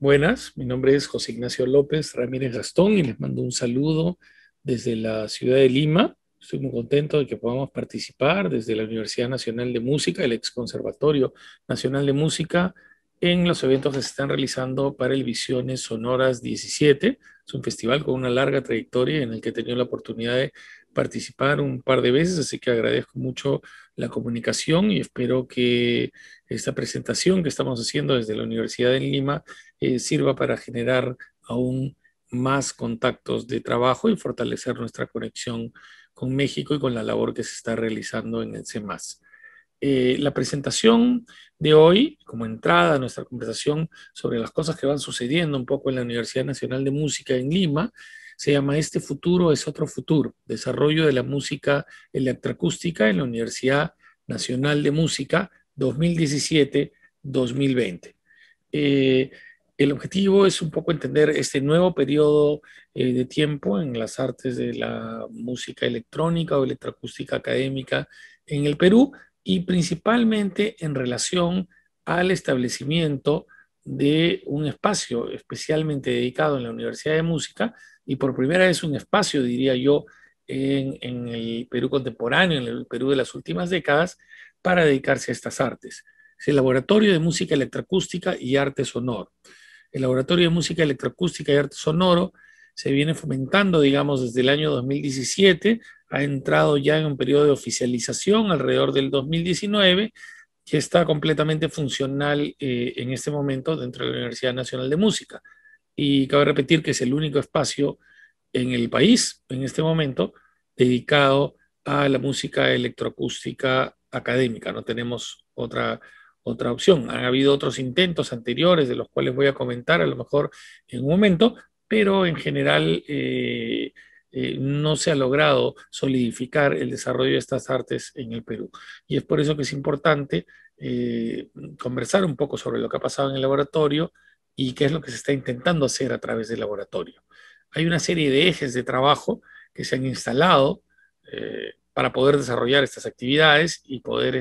Buenas, mi nombre es José Ignacio López Ramírez Gastón y les mando un saludo desde la ciudad de Lima. Estoy muy contento de que podamos participar desde la Universidad Nacional de Música, el ex Conservatorio Nacional de Música, en los eventos que se están realizando para el Visiones Sonoras 17. Es un festival con una larga trayectoria en el que he tenido la oportunidad de participar un par de veces, así que agradezco mucho la comunicación y espero que esta presentación que estamos haciendo desde la Universidad de Lima sirva para generar aún más contactos de trabajo y fortalecer nuestra conexión con México y con la labor que se está realizando en el CEMAS. La presentación de hoy, como entrada a nuestra conversación sobre las cosas que van sucediendo un poco en la Universidad Nacional de Música en Lima, se llama Este futuro es otro futuro, desarrollo de la música electroacústica en la Universidad Nacional de Música 2017-2020. El objetivo es un poco entender este nuevo periodo de tiempo en las artes de la música electrónica o electroacústica académica en el Perú y principalmente en relación al establecimiento de un espacio especialmente dedicado en la Universidad de Música y por primera vez un espacio, diría yo, en el Perú contemporáneo, en el Perú de las últimas décadas, para dedicarse a estas artes. Es el Laboratorio de Música Electroacústica y Arte Sonoro. El Laboratorio de Música Electroacústica y Arte Sonoro se viene fomentando, digamos, desde el año 2017, ha entrado ya en un periodo de oficialización alrededor del 2019, que está completamente funcional en este momento dentro de la Universidad Nacional de Música. Y cabe repetir que es el único espacio en el país, en este momento, dedicado a la música electroacústica académica. No tenemos otra opción. Han habido otros intentos anteriores de los cuales voy a comentar a lo mejor en un momento, pero en general no se ha logrado solidificar el desarrollo de estas artes en el Perú. Y es por eso que es importante conversar un poco sobre lo que ha pasado en el laboratorio y qué es lo que se está intentando hacer a través del laboratorio. Hay una serie de ejes de trabajo que se han instalado para poder desarrollar estas actividades y poder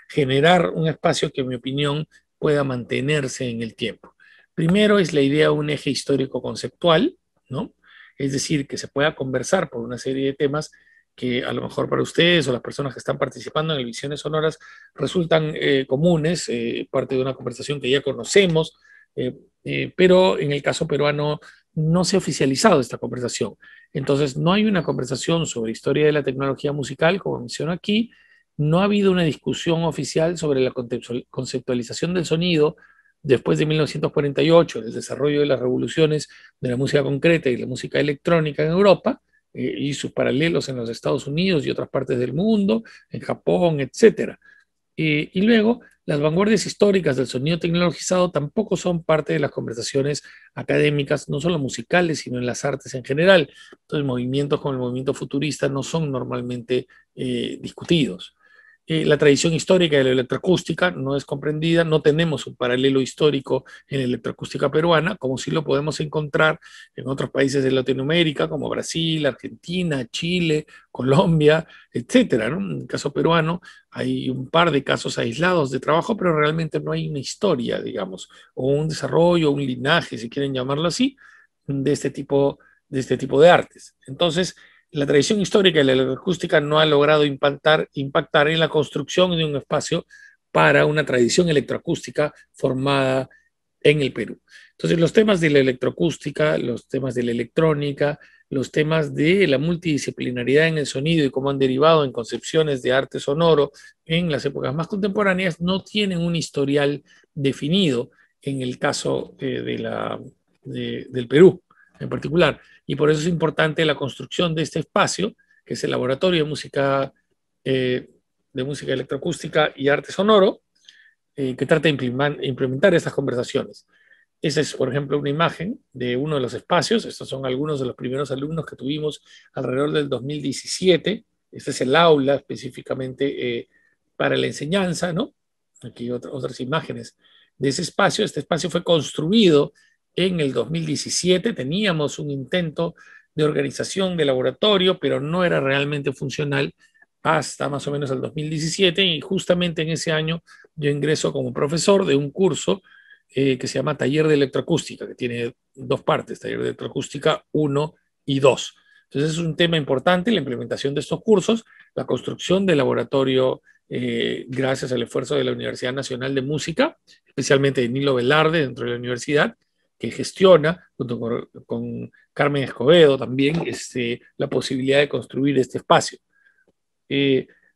generar un espacio que, en mi opinión, pueda mantenerse en el tiempo. Primero es la idea de un eje histórico-conceptual, ¿no? Es decir, que se pueda conversar por una serie de temas que a lo mejor para ustedes o las personas que están participando en el Visiones Sonoras resultan comunes, parte de una conversación que ya conocemos, pero en el caso peruano no se ha oficializado esta conversación. Entonces, no hay una conversación sobre historia de la tecnología musical, como menciono aquí, no ha habido una discusión oficial sobre la conceptualización del sonido después de 1948, el desarrollo de las revoluciones de la música concreta y la música electrónica en Europa, y sus paralelos en los Estados Unidos y otras partes del mundo, en Japón, etcétera. Y luego, las vanguardias históricas del sonido tecnologizado tampoco son parte de las conversaciones académicas, no solo musicales, sino en las artes en general. Entonces, movimientos como el movimiento futurista no son normalmente discutidos. La tradición histórica de la electroacústica no es comprendida, no tenemos un paralelo histórico en la electroacústica peruana, como sí lo podemos encontrar en otros países de Latinoamérica, como Brasil, Argentina, Chile, Colombia, etcétera, ¿no? En el caso peruano hay un par de casos aislados de trabajo, pero realmente no hay una historia, digamos, o un desarrollo, un linaje, si quieren llamarlo así, de este tipo de artes. Entonces, la tradición histórica de la electroacústica no ha logrado impactar en la construcción de un espacio para una tradición electroacústica formada en el Perú. Entonces, los temas de la electroacústica, los temas de la electrónica, los temas de la multidisciplinaridad en el sonido y cómo han derivado en concepciones de arte sonoro en las épocas más contemporáneas no tienen un historial definido en el caso del Perú en particular. Y por eso es importante la construcción de este espacio, que es el Laboratorio de Música Electroacústica y Arte Sonoro, que trata de implementar estas conversaciones. Esa es, por ejemplo, una imagen de uno de los espacios. Estos son algunos de los primeros alumnos que tuvimos alrededor del 2017. Este es el aula específicamente para la enseñanza, ¿no? Aquí otras imágenes de ese espacio. Este espacio fue construido en el 2017. Teníamos un intento de organización de laboratorio, pero no era realmente funcional hasta más o menos el 2017 y justamente en ese año yo ingreso como profesor de un curso que se llama Taller de Electroacústica, que tiene dos partes, Taller de Electroacústica 1 y 2. Entonces es un tema importante la implementación de estos cursos, la construcción del laboratorio gracias al esfuerzo de la Universidad Nacional de Música, especialmente de Nilo Velarde dentro de la universidad, que gestiona, junto con Carmen Escobedo también, la posibilidad de construir este espacio.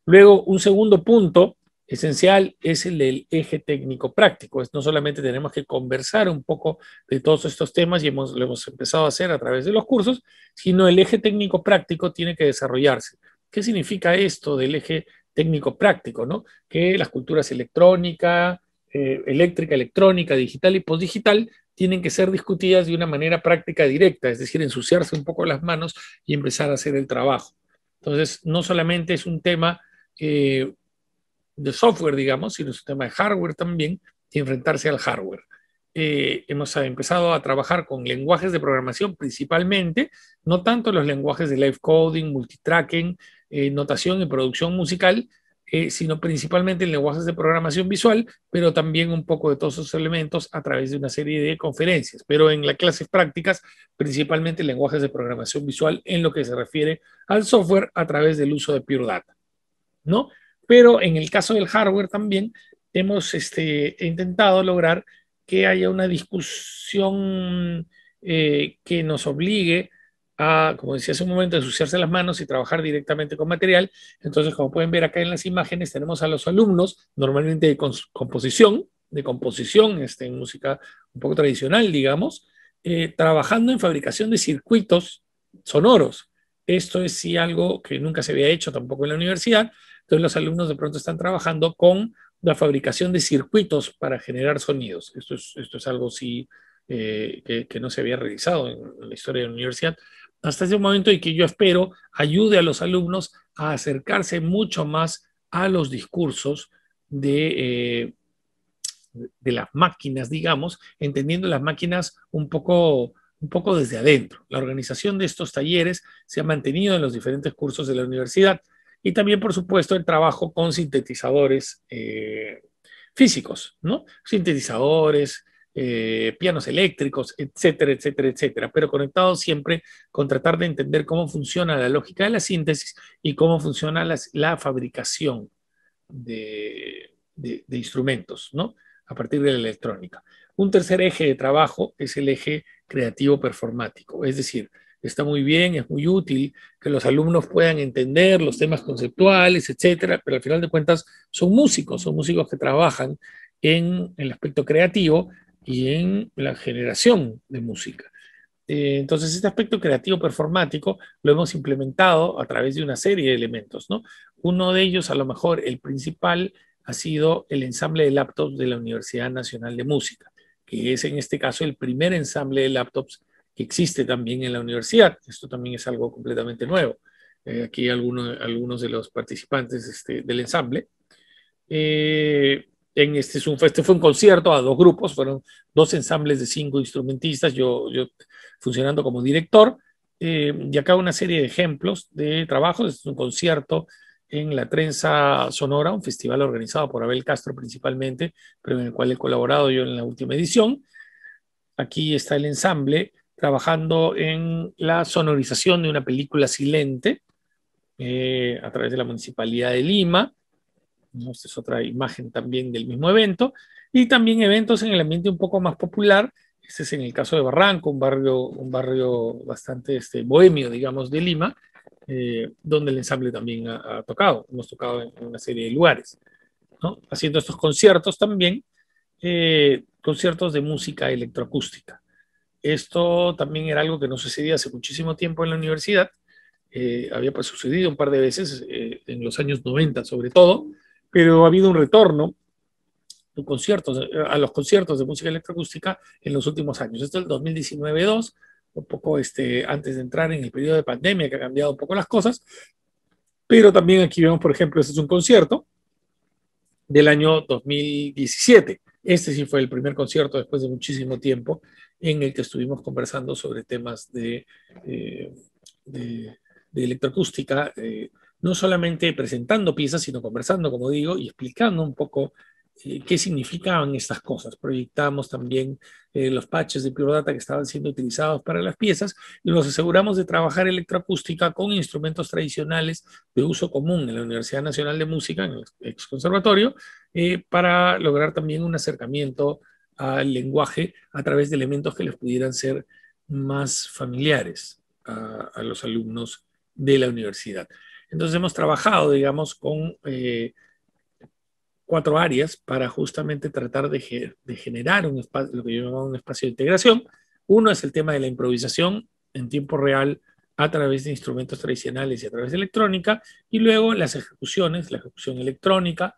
Luego, un segundo punto esencial es el del eje técnico práctico. No solamente tenemos que conversar un poco de todos estos temas y lo hemos empezado a hacer a través de los cursos, sino el eje técnico práctico tiene que desarrollarse. ¿Qué significa esto del eje técnico práctico? ¿No? Que las culturas electrónica, eléctrica, electrónica, digital y postdigital tienen que ser discutidas de una manera práctica directa, es decir, ensuciarse un poco las manos y empezar a hacer el trabajo. Entonces, no solamente es un tema de software, digamos, sino es un tema de hardware también, y enfrentarse al hardware. Hemos empezado a trabajar con lenguajes de programación principalmente, no tanto los lenguajes de live coding, multitracking, notación y producción musical, sino principalmente en lenguajes de programación visual, pero también un poco de todos esos elementos a través de una serie de conferencias. Pero en las clases prácticas, principalmente lenguajes de programación visual en lo que se refiere al software a través del uso de Pure Data, ¿no? Pero en el caso del hardware también hemos intentado lograr que haya una discusión que nos obligue a, como decía hace un momento, ensuciarse las manos y trabajar directamente con material. Entonces, como pueden ver acá en las imágenes, tenemos a los alumnos, normalmente de composición en música un poco tradicional, digamos, trabajando en fabricación de circuitos sonoros. Esto es sí algo que nunca se había hecho tampoco en la universidad. Entonces los alumnos de pronto están trabajando con la fabricación de circuitos para generar sonidos. Esto es algo sí que no se había realizado en la historia de la universidad hasta ese momento y que yo espero ayude a los alumnos a acercarse mucho más a los discursos de las máquinas, digamos, entendiendo las máquinas un poco desde adentro. La organización de estos talleres se ha mantenido en los diferentes cursos de la universidad y también, por supuesto, el trabajo con sintetizadores físicos, ¿no? Sintetizadores, pianos eléctricos, etcétera, etcétera, etcétera, pero conectado siempre con tratar de entender cómo funciona la lógica de la síntesis y cómo funciona la fabricación de instrumentos, ¿no? A partir de la electrónica. Un tercer eje de trabajo es el eje creativo performático, es decir, está muy bien, es muy útil que los alumnos puedan entender los temas conceptuales, etcétera, pero al final de cuentas son músicos que trabajan en el aspecto creativo y en la generación de música. Entonces, este aspecto creativo performático lo hemos implementado a través de una serie de elementos, ¿no? Uno de ellos, a lo mejor el principal, ha sido el ensamble de laptops de la Universidad Nacional de Música, que es en este caso el primer ensamble de laptops que existe también en la universidad. Esto también es algo completamente nuevo. Aquí algunos de los participantes del ensamble. Este fue un concierto a dos grupos, fueron dos ensambles de 5 instrumentistas, yo funcionando como director, y acá una serie de ejemplos de trabajos. Este es un concierto en la Trenza Sonora, un festival organizado por Abel Castro principalmente, pero en el cual he colaborado yo en la última edición. Aquí está el ensamble trabajando en la sonorización de una película silente a través de la Municipalidad de Lima. Esta es otra imagen también del mismo evento. Y también eventos en el ambiente un poco más popular. Este es en el caso de Barranco, un barrio bastante bohemio, digamos, de Lima, donde el ensamble también ha tocado. Hemos tocado en una serie de lugares, ¿no? Haciendo estos conciertos también, conciertos de música electroacústica. Esto también era algo que no sucedía hace muchísimo tiempo en la universidad. Había pues, sucedido un par de veces, en los años 90 sobre todo, pero ha habido un retorno a los conciertos de música electroacústica en los últimos años. Esto es el 2019-2, un poco antes de entrar en el periodo de pandemia que ha cambiado un poco las cosas, pero también aquí vemos, por ejemplo, este es un concierto del año 2017. Este sí fue el primer concierto después de muchísimo tiempo en el que estuvimos conversando sobre temas de electroacústica, no solamente presentando piezas, sino conversando, como digo, y explicando un poco qué significaban estas cosas. Proyectamos también los patches de Pure Data que estaban siendo utilizados para las piezas y nos aseguramos de trabajar electroacústica con instrumentos tradicionales de uso común en la Universidad Nacional de Música, en el ex conservatorio, para lograr también un acercamiento al lenguaje a través de elementos que les pudieran ser más familiares a los alumnos de la universidad. Entonces hemos trabajado, digamos, con 4 áreas para justamente tratar de generar un espacio, lo que yo llamo un espacio de integración. Uno es el tema de la improvisación en tiempo real a través de instrumentos tradicionales y a través de electrónica, y luego las ejecuciones, la ejecución electrónica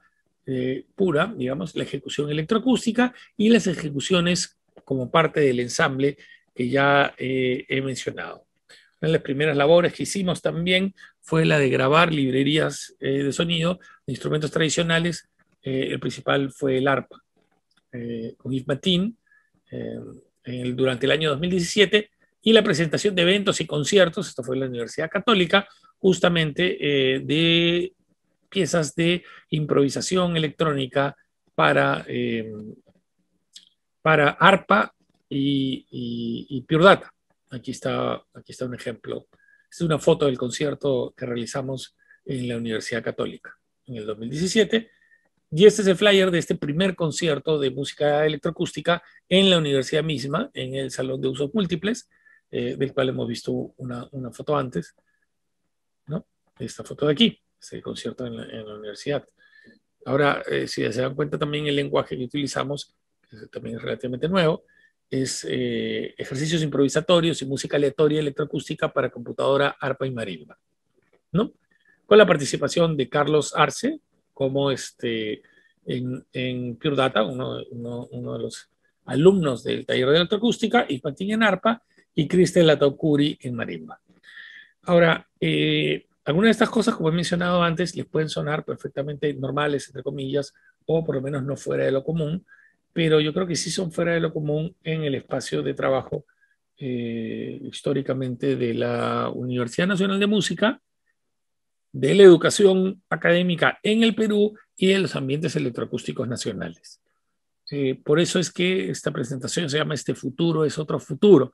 pura, digamos, la ejecución electroacústica y las ejecuciones como parte del ensamble que ya he mencionado. Una de las primeras labores que hicimos también fue la de grabar librerías de sonido de instrumentos tradicionales. El principal fue el arpa, con Yves Matin, durante el año 2017, y la presentación de eventos y conciertos, esto fue en la Universidad Católica, justamente de piezas de improvisación electrónica para arpa y Pure Data. Aquí está un ejemplo. Esta es una foto del concierto que realizamos en la Universidad Católica en el 2017. Y este es el flyer de este primer concierto de música electroacústica en la universidad misma, en el Salón de Usos Múltiples, del cual hemos visto una foto antes, ¿no? Esta foto de aquí, este concierto en la universidad. Ahora, si se dan cuenta también el lenguaje que utilizamos, que también es relativamente nuevo, es ejercicios improvisatorios y música aleatoria electroacústica para computadora, arpa y marimba, ¿no? Con la participación de Carlos Arce, como en Pure Data, uno de los alumnos del taller de electroacústica, y Patín en arpa, y Cristel Lataucuri en marimba. Ahora, algunas de estas cosas, como he mencionado antes, les pueden sonar perfectamente normales, entre comillas, o por lo menos no fuera de lo común, pero yo creo que sí son fuera de lo común en el espacio de trabajo históricamente de la Universidad Nacional de Música, de la educación académica en el Perú y de los ambientes electroacústicos nacionales. Por eso es que esta presentación se llama Este futuro es otro futuro.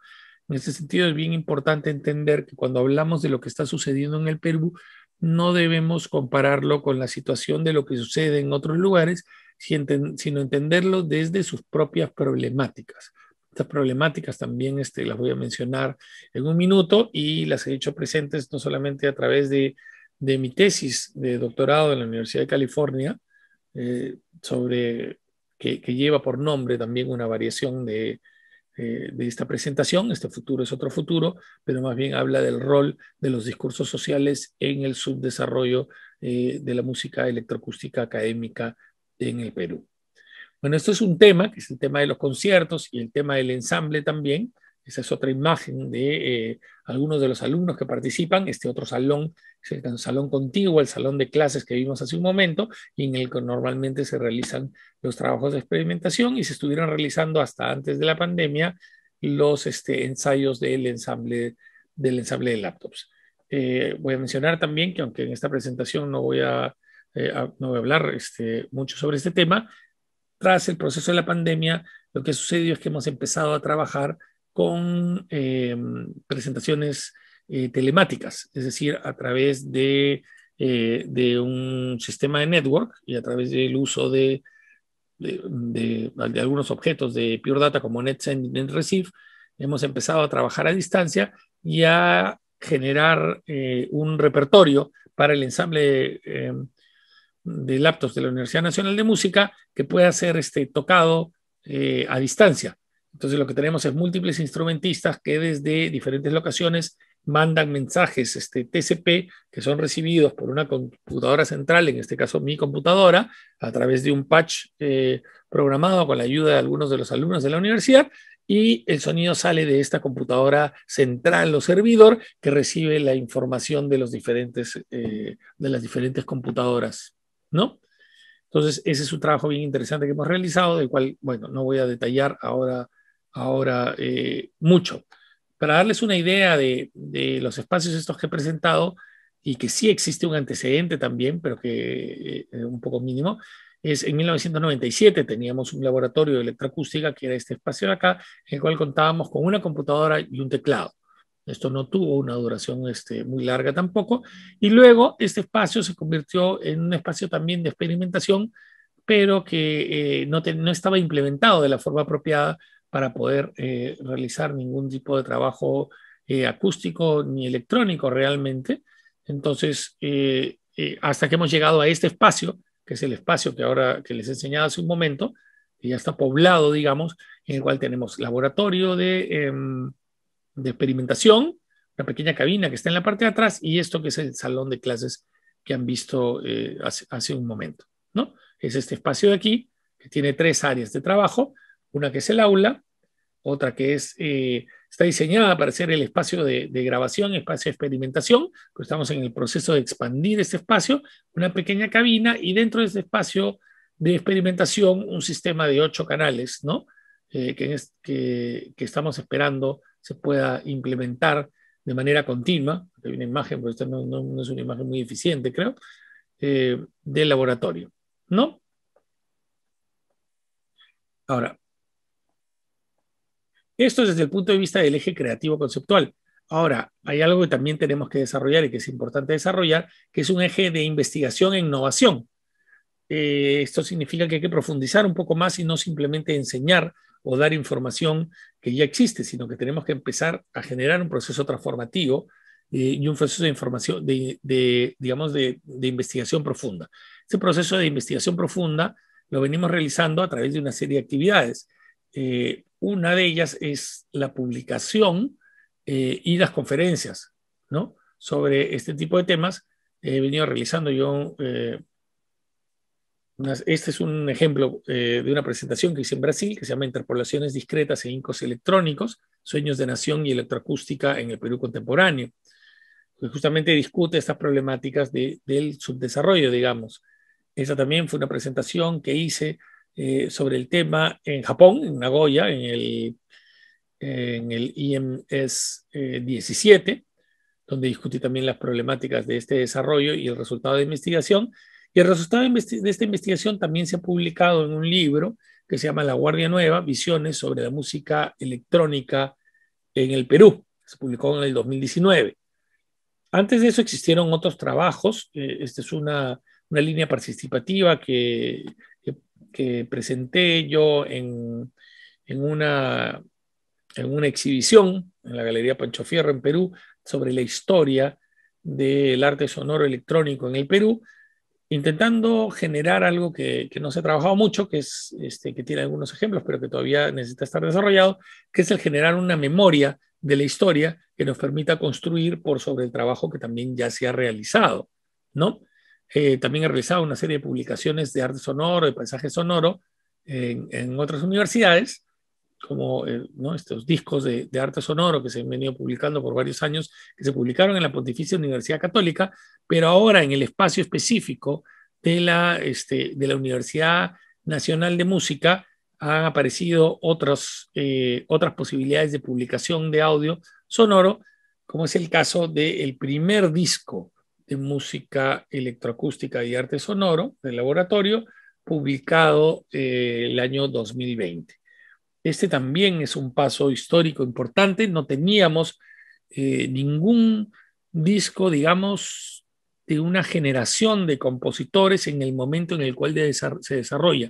En este sentido es bien importante entender que cuando hablamos de lo que está sucediendo en el Perú, no debemos compararlo con la situación de lo que sucede en otros lugares, sino entenderlo desde sus propias problemáticas. Estas problemáticas también las voy a mencionar en un minuto y las he hecho presentes no solamente a través de mi tesis de doctorado en la Universidad de California, sobre que lleva por nombre también una variación de esta presentación. Este futuro es otro futuro, pero más bien habla del rol de los discursos sociales en el subdesarrollo de la música electroacústica académica en el Perú. Bueno, esto es un tema, que es el tema de los conciertos y el tema del ensamble también. Esa es otra imagen de algunos de los alumnos que participan. Este otro salón es el salón contiguo, el salón de clases que vimos hace un momento, y en el que normalmente se realizan los trabajos de experimentación y se estuvieron realizando hasta antes de la pandemia los ensayos del ensamble de laptops. Voy a mencionar también que aunque en esta presentación no voy a hablar mucho sobre este tema, tras el proceso de la pandemia, lo que ha sucedido es que hemos empezado a trabajar con presentaciones telemáticas, es decir, a través de un sistema de network y a través del uso de algunos objetos de Pure Data como NetSend y NetReceive, hemos empezado a trabajar a distancia y a generar un repertorio para el ensamble de laptops de la Universidad Nacional de Música que pueda ser tocado a distancia. Entonces lo que tenemos es múltiples instrumentistas que desde diferentes locaciones mandan mensajes TCP que son recibidos por una computadora central, en este caso mi computadora, a través de un patch programado con la ayuda de algunos de los alumnos de la universidad, y el sonido sale de esta computadora central o servidor que recibe la información de las diferentes computadoras, ¿no? Entonces, ese es un trabajo bien interesante que hemos realizado, del cual, bueno, no voy a detallar ahora mucho. Para darles una idea de los espacios estos que he presentado, y que sí existe un antecedente también, pero que un poco mínimo, es en 1997 teníamos un laboratorio de electroacústica, que era este espacio de acá, en el cual contábamos con una computadora y un teclado. Esto no tuvo una duración muy larga tampoco. Y luego este espacio se convirtió en un espacio también de experimentación, pero que no estaba implementado de la forma apropiada para poder realizar ningún tipo de trabajo acústico ni electrónico realmente. Entonces, hasta que hemos llegado a este espacio, que es el espacio que ahora que les he enseñado hace un momento, que ya está poblado, digamos, en el cual tenemos laboratorio de experimentación, una pequeña cabina que está en la parte de atrás y esto que es el salón de clases que han visto hace un momento, ¿no? Es este espacio de aquí que tiene tres áreas de trabajo, una que es el aula, otra que está diseñada para ser el espacio de grabación, espacio de experimentación, pues estamos en el proceso de expandir este espacio, una pequeña cabina y dentro de este espacio de experimentación un sistema de 8 canales, ¿no? Que estamos esperando se pueda implementar de manera continua. Hay una imagen, pero esta no es una imagen muy eficiente, creo, del laboratorio, ¿no? Ahora, esto es desde el punto de vista del eje creativo conceptual. Ahora, hay algo que también tenemos que desarrollar y que es importante desarrollar, que es un eje de investigación e innovación. Esto significa que hay que profundizar un poco más y no simplemente enseñar o dar información que ya existe, sino que tenemos que empezar a generar un proceso transformativo y un proceso de información, digamos, de investigación profunda. Este proceso de investigación profunda lo venimos realizando a través de una serie de actividades. Una de ellas es la publicación y las conferencias, ¿no? Sobre este tipo de temas. He venido realizando yo este es un ejemplo de una presentación que hice en Brasil que se llama Interpolaciones discretas e incos electrónicos, sueños de nación y electroacústica en el Perú contemporáneo, que justamente discute estas problemáticas del subdesarrollo, digamos. Esa también fue una presentación que hice sobre el tema en Japón, en Nagoya, en el IMS 17, donde discutí también las problemáticas de este desarrollo y el resultado de investigación. Y el resultado de esta investigación también se ha publicado en un libro que se llama La Guardia Nueva, Visiones sobre la música electrónica en el Perú. Se publicó en el 2019. Antes de eso existieron otros trabajos. Esta es una línea participativa que presenté yo en una en una exhibición en la Galería Pancho Fierro en Perú sobre la historia del arte sonoro electrónico en el Perú, intentando generar algo que no se ha trabajado mucho, que tiene algunos ejemplos, pero que todavía necesita estar desarrollado, que es el generar una memoria de la historia que nos permita construir por sobre el trabajo que también ya se ha realizado, ¿no? También he realizado una serie de publicaciones de arte sonoro, de paisaje sonoro en otras universidades, como ¿no? estos discos de arte sonoro que se han venido publicando por varios años, que se publicaron en la Pontificia Universidad Católica, pero ahora en el espacio específico de la Universidad Nacional de Música han aparecido otras posibilidades de publicación de audio sonoro, como es el caso del primer disco de música electroacústica y arte sonoro del laboratorio, publicado el año 2020. Este también es un paso histórico importante. No teníamos ningún disco, digamos, de una generación de compositores en el momento en el cual se desarrolla.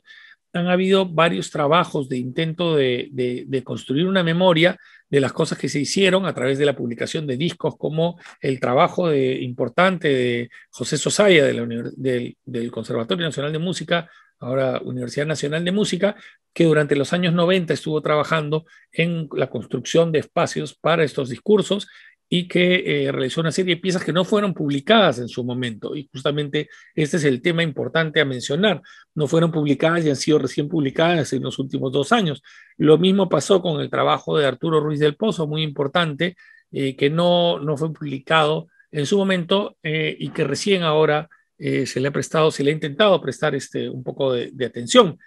Han habido varios trabajos de intento de construir una memoria de las cosas que se hicieron a través de la publicación de discos, como el trabajo importante de José Sosaya del Conservatorio Nacional de Música, ahora Universidad Nacional de Música, que durante los años 90 estuvo trabajando en la construcción de espacios para estos discursos y que realizó una serie de piezas que no fueron publicadas en su momento. Y justamente este es el tema importante a mencionar. No fueron publicadas y han sido recién publicadas en los últimos 2 años. Lo mismo pasó con el trabajo de Arturo Ruiz del Pozo, muy importante, que no fue publicado en su momento y que recién ahora se le ha intentado prestar un poco de atención.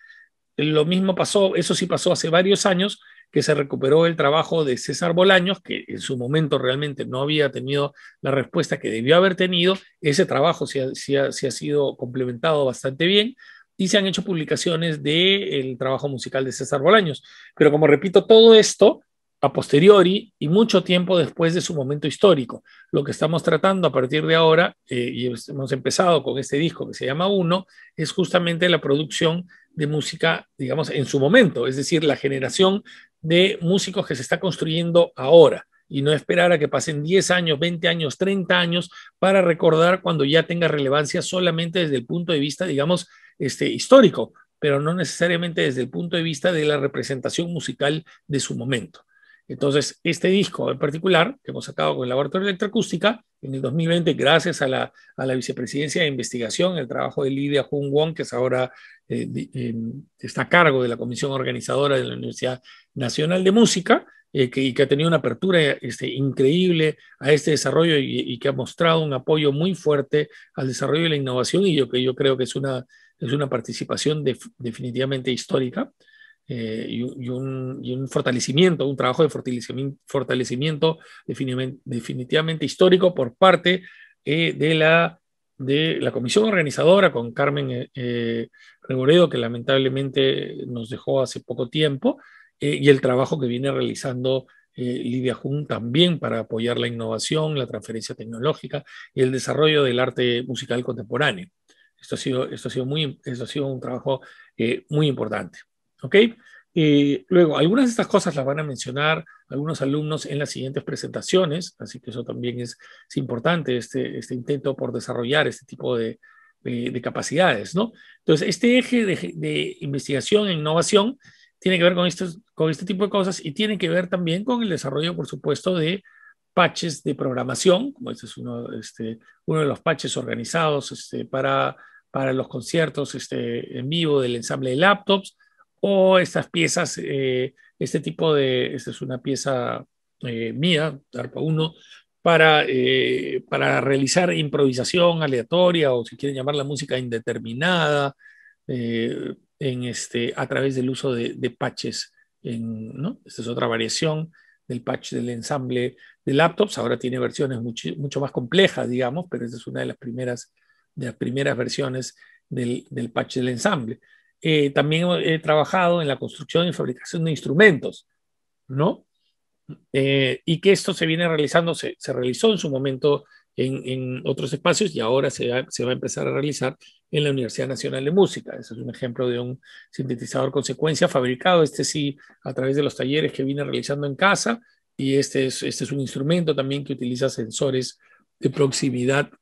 Lo mismo pasó, eso sí pasó hace varios años, que se recuperó el trabajo de César Bolaños, que en su momento realmente no había tenido la respuesta que debió haber tenido. Ese trabajo sí ha sido complementado bastante bien y se han hecho publicaciones del trabajo musical de César Bolaños. Pero como repito, todo esto a posteriori y mucho tiempo después de su momento histórico. Lo que estamos tratando a partir de ahora, y hemos empezado con este disco que se llama Uno, es justamente la producción de música, digamos, en su momento, es decir, la generación de músicos que se está construyendo ahora y no esperar a que pasen 10 años, 20 años, 30 años para recordar cuando ya tenga relevancia solamente desde el punto de vista, digamos, histórico, pero no necesariamente desde el punto de vista de la representación musical de su momento. Entonces, este disco en particular, que hemos sacado con el Laboratorio de Electroacústica en el 2020, gracias a la Vicepresidencia de Investigación, el trabajo de Lidia Jun Wong, que es ahora está a cargo de la comisión organizadora de la Universidad Nacional de Música, que ha tenido una apertura increíble a este desarrollo y que ha mostrado un apoyo muy fuerte al desarrollo de la innovación y yo creo que es una participación definitivamente histórica. Y un fortalecimiento, un trabajo de fortalecimiento definitivamente histórico por parte de la comisión organizadora con Carmen Reboredo, que lamentablemente nos dejó hace poco tiempo, y el trabajo que viene realizando Lidia Jun también para apoyar la innovación, la transferencia tecnológica y el desarrollo del arte musical contemporáneo. Esto ha sido un trabajo muy importante. ¿Ok? Luego, algunas de estas cosas las van a mencionar algunos alumnos en las siguientes presentaciones, así que eso también es importante, este intento por desarrollar este tipo de capacidades, ¿no? Entonces, este eje de investigación e innovación tiene que ver con este tipo de cosas y tiene que ver también con el desarrollo, por supuesto, de patches de programación, como este es uno de los patches organizados para los conciertos en vivo del ensamble de laptops, o estas piezas, esta es una pieza mía, ARPA 1, para realizar improvisación aleatoria o si quieren llamarla música indeterminada a través del uso de patches. ¿No? Esta es otra variación del patch del ensamble de laptops. Ahora tiene versiones mucho más complejas, digamos, pero esta es una de las primeras versiones del patch del ensamble. También he trabajado en la construcción y fabricación de instrumentos, ¿no? Y que esto se viene realizando, se realizó en su momento en otros espacios y ahora se va a empezar a realizar en la Universidad Nacional de Música. Ese es un ejemplo de un sintetizador con secuencia fabricado, sí, a través de los talleres que vine realizando en casa, y este es un instrumento también que utiliza sensores de proximidad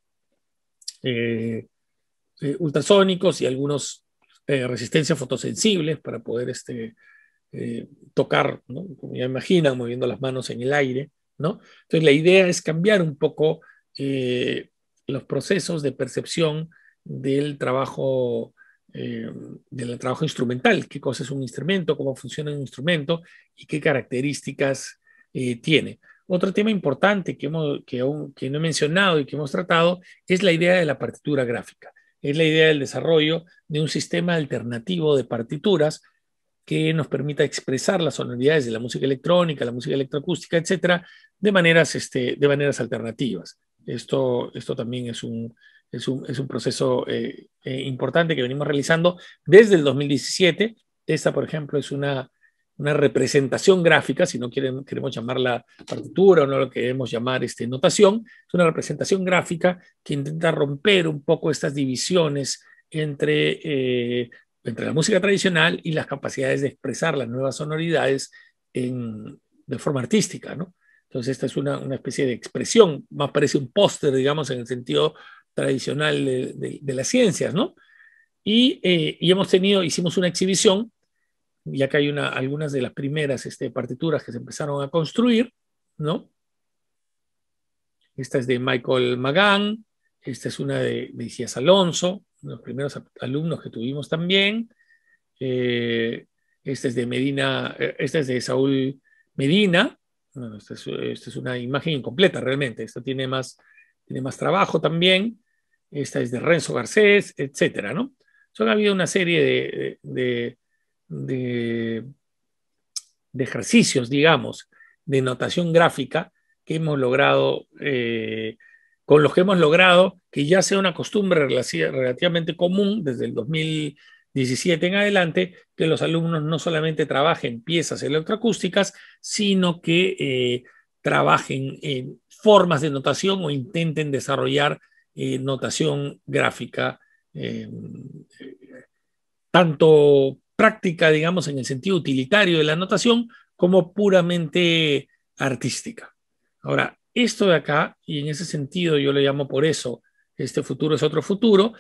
ultrasónicos y algunos resistencias fotosensibles para poder tocar, ¿no? Como ya imaginan, moviendo las manos en el aire, ¿no? Entonces la idea es cambiar un poco los procesos de percepción del trabajo instrumental, qué cosa es un instrumento, cómo funciona un instrumento y qué características tiene. Otro tema importante que no he mencionado y que hemos tratado es la idea de la partitura gráfica. Es la idea del desarrollo de un sistema alternativo de partituras que nos permita expresar las sonoridades de la música electrónica, la música electroacústica, etcétera, de maneras alternativas. Esto también es un proceso importante que venimos realizando desde el 2017. Esta, por ejemplo, es una representación gráfica, si no queremos llamarla partitura o no lo queremos llamar notación, es una representación gráfica que intenta romper un poco estas divisiones entre la música tradicional y las capacidades de expresar las nuevas sonoridades de forma artística, ¿no? Entonces esta es una especie de expresión, más parece un póster, digamos, en el sentido tradicional de las ciencias, ¿no? Y hicimos una exhibición, ya que hay algunas de las primeras partituras que se empezaron a construir, ¿no? Esta es de Michael Magan, esta es una de Isías Alonso, uno de los primeros alumnos que tuvimos también. Este es de Medina, este es de Saúl Medina. Bueno, esta es una imagen incompleta realmente. Esta tiene más trabajo también. Esta es de Renzo Garcés, etcétera, ¿no? Ha habido una serie de ejercicios, digamos, de notación gráfica que hemos logrado, con los que hemos logrado que ya sea una costumbre relativamente común desde el 2000 2017 en adelante, que los alumnos no solamente trabajen piezas electroacústicas, sino que trabajen en formas de notación o intenten desarrollar notación gráfica, tanto práctica, digamos, en el sentido utilitario de la notación, como puramente artística. Ahora, esto de acá, y en ese sentido yo le llamo por eso, este futuro es otro futuro,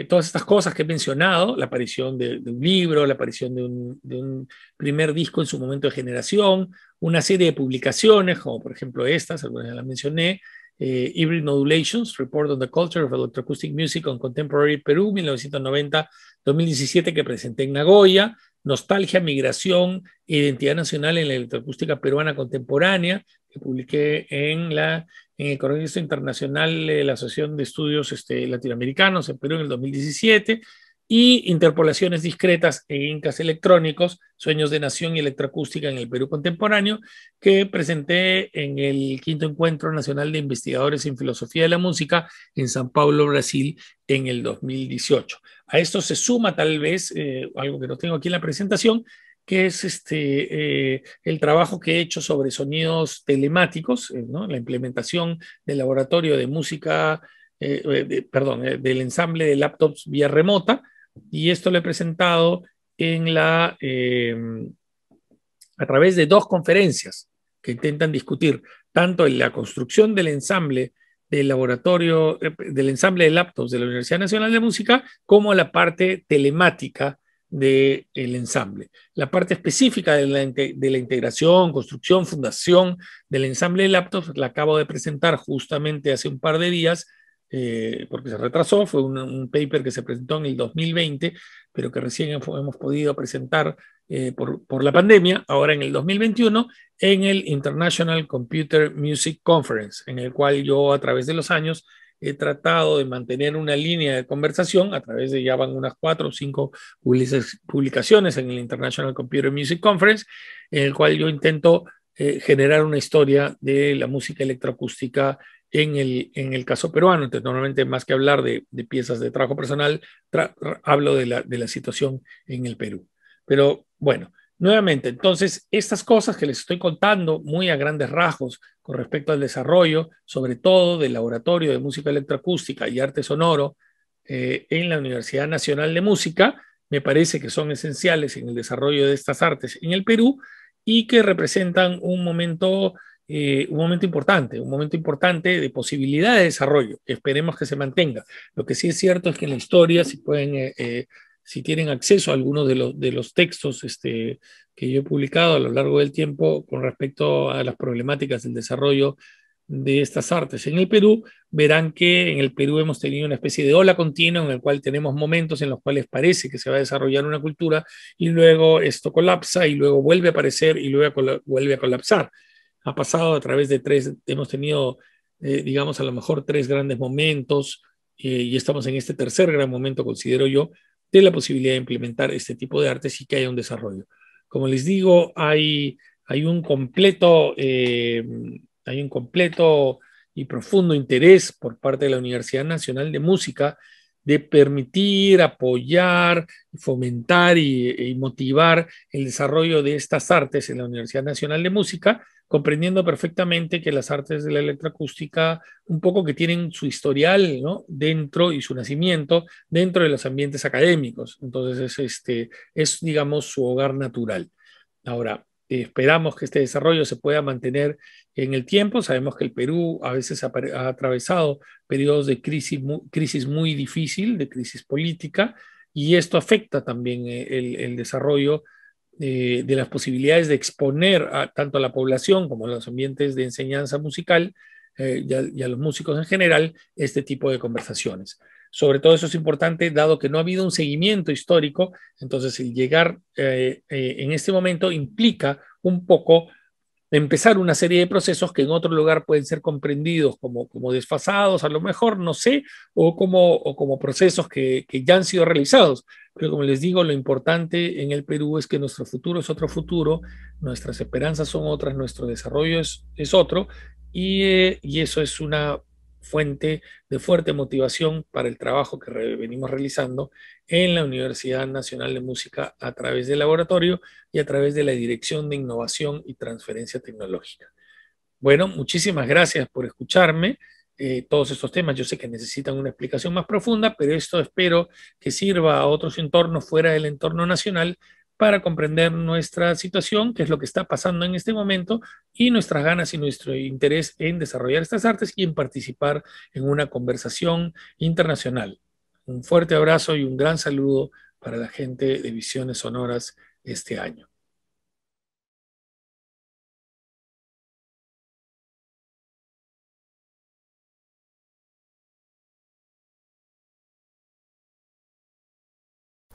todas estas cosas que he mencionado, la aparición de un libro, la aparición de un primer disco en su momento de generación, una serie de publicaciones, como por ejemplo estas, algunas ya las mencioné, Hybrid Modulations, Report on the Culture of Electroacoustic Music on Contemporary Perú, 1990-2017, que presenté en Nagoya, Nostalgia, Migración, Identidad Nacional en la Electroacústica Peruana Contemporánea, que publiqué en el Congreso Internacional de la Asociación de Estudios Latinoamericanos en Perú en el 2017, y Interpolaciones Discretas en Incas Electrónicos, Sueños de Nación y Electroacústica en el Perú Contemporáneo, que presenté en el quinto Encuentro Nacional de Investigadores en Filosofía de la Música en San Paulo, Brasil, en el 2018. A esto se suma tal vez algo que no tengo aquí en la presentación, que es el trabajo que he hecho sobre sonidos telemáticos, ¿no? La implementación del laboratorio de música, del ensamble de laptops vía remota, y esto lo he presentado en a través de dos conferencias que intentan discutir tanto en la construcción del ensamble del laboratorio, del ensamble de laptops de la Universidad Nacional de Música, como la parte telemática del ensamble. La parte específica de la integración, construcción, fundación del ensamble de laptops la acabo de presentar justamente hace un par de días, porque se retrasó, fue un paper que se presentó en el 2020, pero que recién hemos podido presentar por la pandemia, ahora en el 2021, en el International Computer Music Conference, en el cual yo a través de los años he tratado de mantener una línea de conversación a través de ya van unas 4 o 5 publicaciones en el International Computer Music Conference, en el cual yo intento generar una historia de la música electroacústica en el caso peruano. Entonces, normalmente más que hablar de piezas de trabajo personal, hablo de la situación en el Perú. Pero bueno, nuevamente, entonces, estas cosas que les estoy contando muy a grandes rasgos con respecto al desarrollo, sobre todo del Laboratorio de Música Electroacústica y Arte Sonoro en la Universidad Nacional de Música, me parece que son esenciales en el desarrollo de estas artes en el Perú y que representan un momento importante de posibilidad de desarrollo. Esperemos que se mantenga. Lo que sí es cierto es que en la historia, si tienen acceso a algunos de los textos que yo he publicado a lo largo del tiempo con respecto a las problemáticas del desarrollo de estas artes en el Perú, verán que en el Perú hemos tenido una especie de ola continua en el cual tenemos momentos en los cuales parece que se va a desarrollar una cultura y luego esto colapsa y luego vuelve a aparecer y luego vuelve a colapsar. Ha pasado a través de hemos tenido, digamos, a lo mejor 3 grandes momentos y estamos en este tercer gran momento, considero yo, de la posibilidad de implementar este tipo de artes y que haya un desarrollo. Como les digo, hay un completo, hay un completo y profundo interés por parte de la Universidad Nacional de Música de permitir, apoyar, fomentar y motivar el desarrollo de estas artes en la Universidad Nacional de Música, comprendiendo perfectamente que las artes de la electroacústica, un poco que tienen su historial, ¿no? Dentro y su nacimiento dentro de los ambientes académicos. Entonces, es digamos, su hogar natural. Ahora, esperamos que este desarrollo se pueda mantener en el tiempo. Sabemos que el Perú a veces ha atravesado periodos de crisis muy difícil, de crisis política, y esto afecta también el desarrollo de las posibilidades de exponer tanto a la población como a los ambientes de enseñanza musical y a los músicos en general este tipo de conversaciones. Sobre todo eso es importante, dado que no ha habido un seguimiento histórico, entonces el llegar en este momento implica un poco empezar una serie de procesos que en otro lugar pueden ser comprendidos como desfasados, a lo mejor, no sé, o como procesos que ya han sido realizados. Pero como les digo, lo importante en el Perú es que nuestro futuro es otro futuro, nuestras esperanzas son otras, nuestro desarrollo es otro, y eso es una fuente de fuerte motivación para el trabajo que venimos realizando en la Universidad Nacional de Música a través del laboratorio y a través de la Dirección de Innovación y Transferencia Tecnológica. Bueno, muchísimas gracias por escucharme. Todos estos temas yo sé que necesitan una explicación más profunda, pero esto espero que sirva a otros entornos fuera del entorno nacional para comprender nuestra situación, qué es lo que está pasando en este momento y nuestras ganas y nuestro interés en desarrollar estas artes y en participar en una conversación internacional. Un fuerte abrazo y un gran saludo para la gente de Visiones Sonoras este año.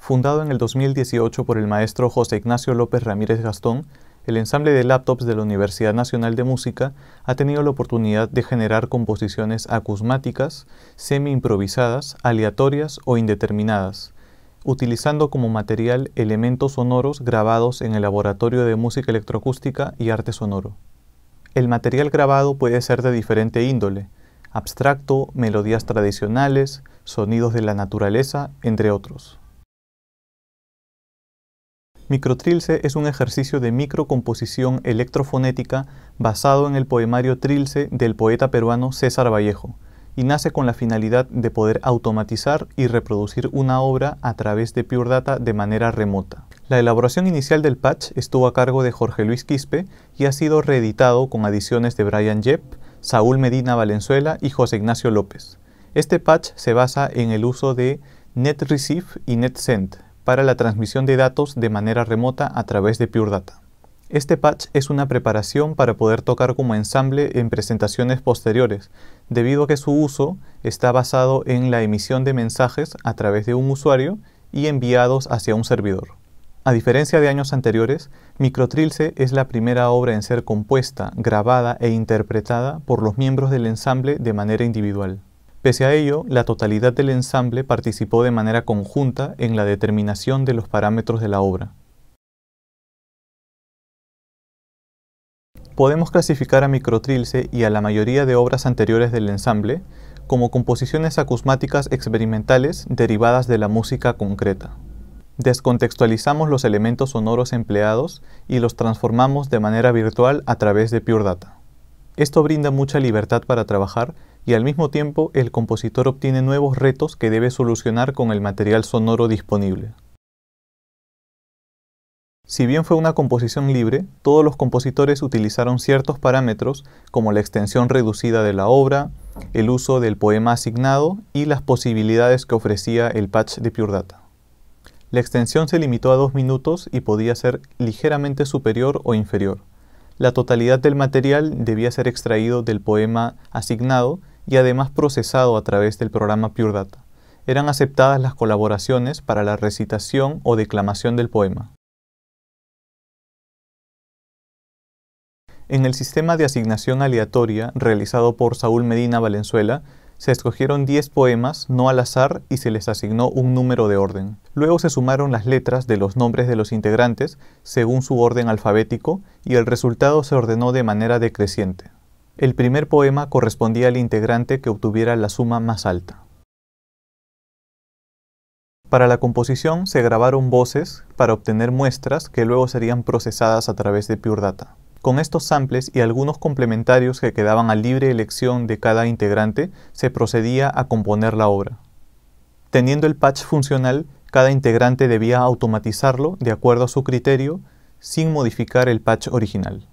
Fundado en el 2018 por el maestro José Ignacio López Ramírez Gastón, el ensamble de laptops de la Universidad Nacional de Música ha tenido la oportunidad de generar composiciones acusmáticas, semi-improvisadas, aleatorias o indeterminadas, utilizando como material elementos sonoros grabados en el Laboratorio de Música Electroacústica y Arte Sonoro. El material grabado puede ser de diferente índole: abstracto, melodías tradicionales, sonidos de la naturaleza, entre otros. Microtrilce es un ejercicio de microcomposición electrofonética basado en el poemario Trilce del poeta peruano César Vallejo, y nace con la finalidad de poder automatizar y reproducir una obra a través de Pure Data de manera remota. La elaboración inicial del patch estuvo a cargo de Jorge Luis Quispe y ha sido reeditado con adiciones de Brian Yep, Saúl Medina Valenzuela y José Ignacio López. Este patch se basa en el uso de NetReceive y NetSend para la transmisión de datos de manera remota a través de Pure Data. Este patch es una preparación para poder tocar como ensamble en presentaciones posteriores, debido a que su uso está basado en la emisión de mensajes a través de un usuario y enviados hacia un servidor. A diferencia de años anteriores, Microtrilce es la primera obra en ser compuesta, grabada e interpretada por los miembros del ensamble de manera individual. Pese a ello, la totalidad del ensamble participó de manera conjunta en la determinación de los parámetros de la obra. Podemos clasificar a Microtrilce y a la mayoría de obras anteriores del ensamble como composiciones acusmáticas experimentales derivadas de la música concreta. Descontextualizamos los elementos sonoros empleados y los transformamos de manera virtual a través de Pure Data. Esto brinda mucha libertad para trabajar y al mismo tiempo el compositor obtiene nuevos retos que debe solucionar con el material sonoro disponible. Si bien fue una composición libre, todos los compositores utilizaron ciertos parámetros como la extensión reducida de la obra, el uso del poema asignado y las posibilidades que ofrecía el patch de Pure Data. La extensión se limitó a 2 minutos y podía ser ligeramente superior o inferior. La totalidad del material debía ser extraído del poema asignado y además procesado a través del programa Pure Data. Eran aceptadas las colaboraciones para la recitación o declamación del poema. En el sistema de asignación aleatoria realizado por Saúl Medina Valenzuela, se escogieron 10 poemas no al azar y se les asignó un número de orden. Luego se sumaron las letras de los nombres de los integrantes según su orden alfabético y el resultado se ordenó de manera decreciente. El primer poema correspondía al integrante que obtuviera la suma más alta. Para la composición se grabaron voces para obtener muestras que luego serían procesadas a través de Pure Data. Con estos samples y algunos complementarios que quedaban a libre elección de cada integrante, se procedía a componer la obra. Teniendo el patch funcional, cada integrante debía automatizarlo de acuerdo a su criterio, sin modificar el patch original.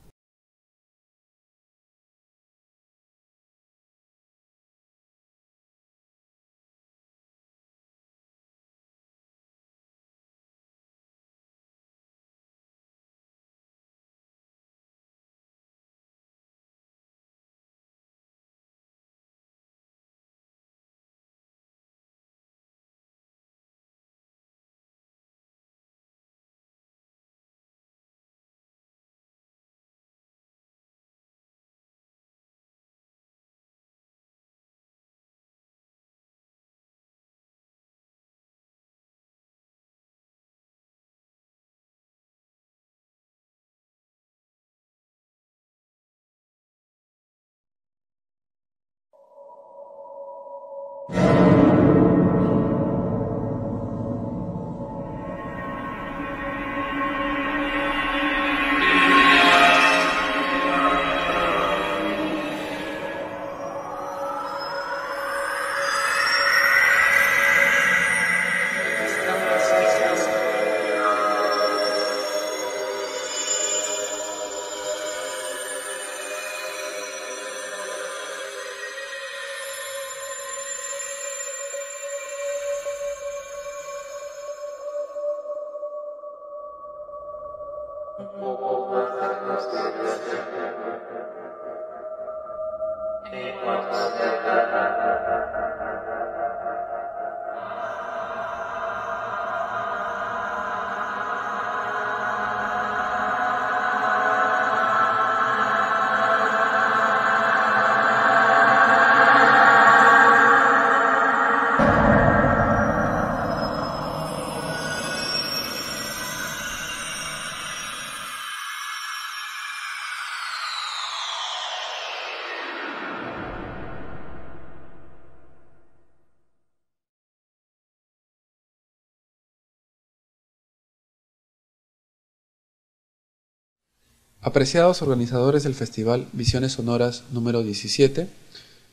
Apreciados organizadores del Festival Visiones Sonoras número 17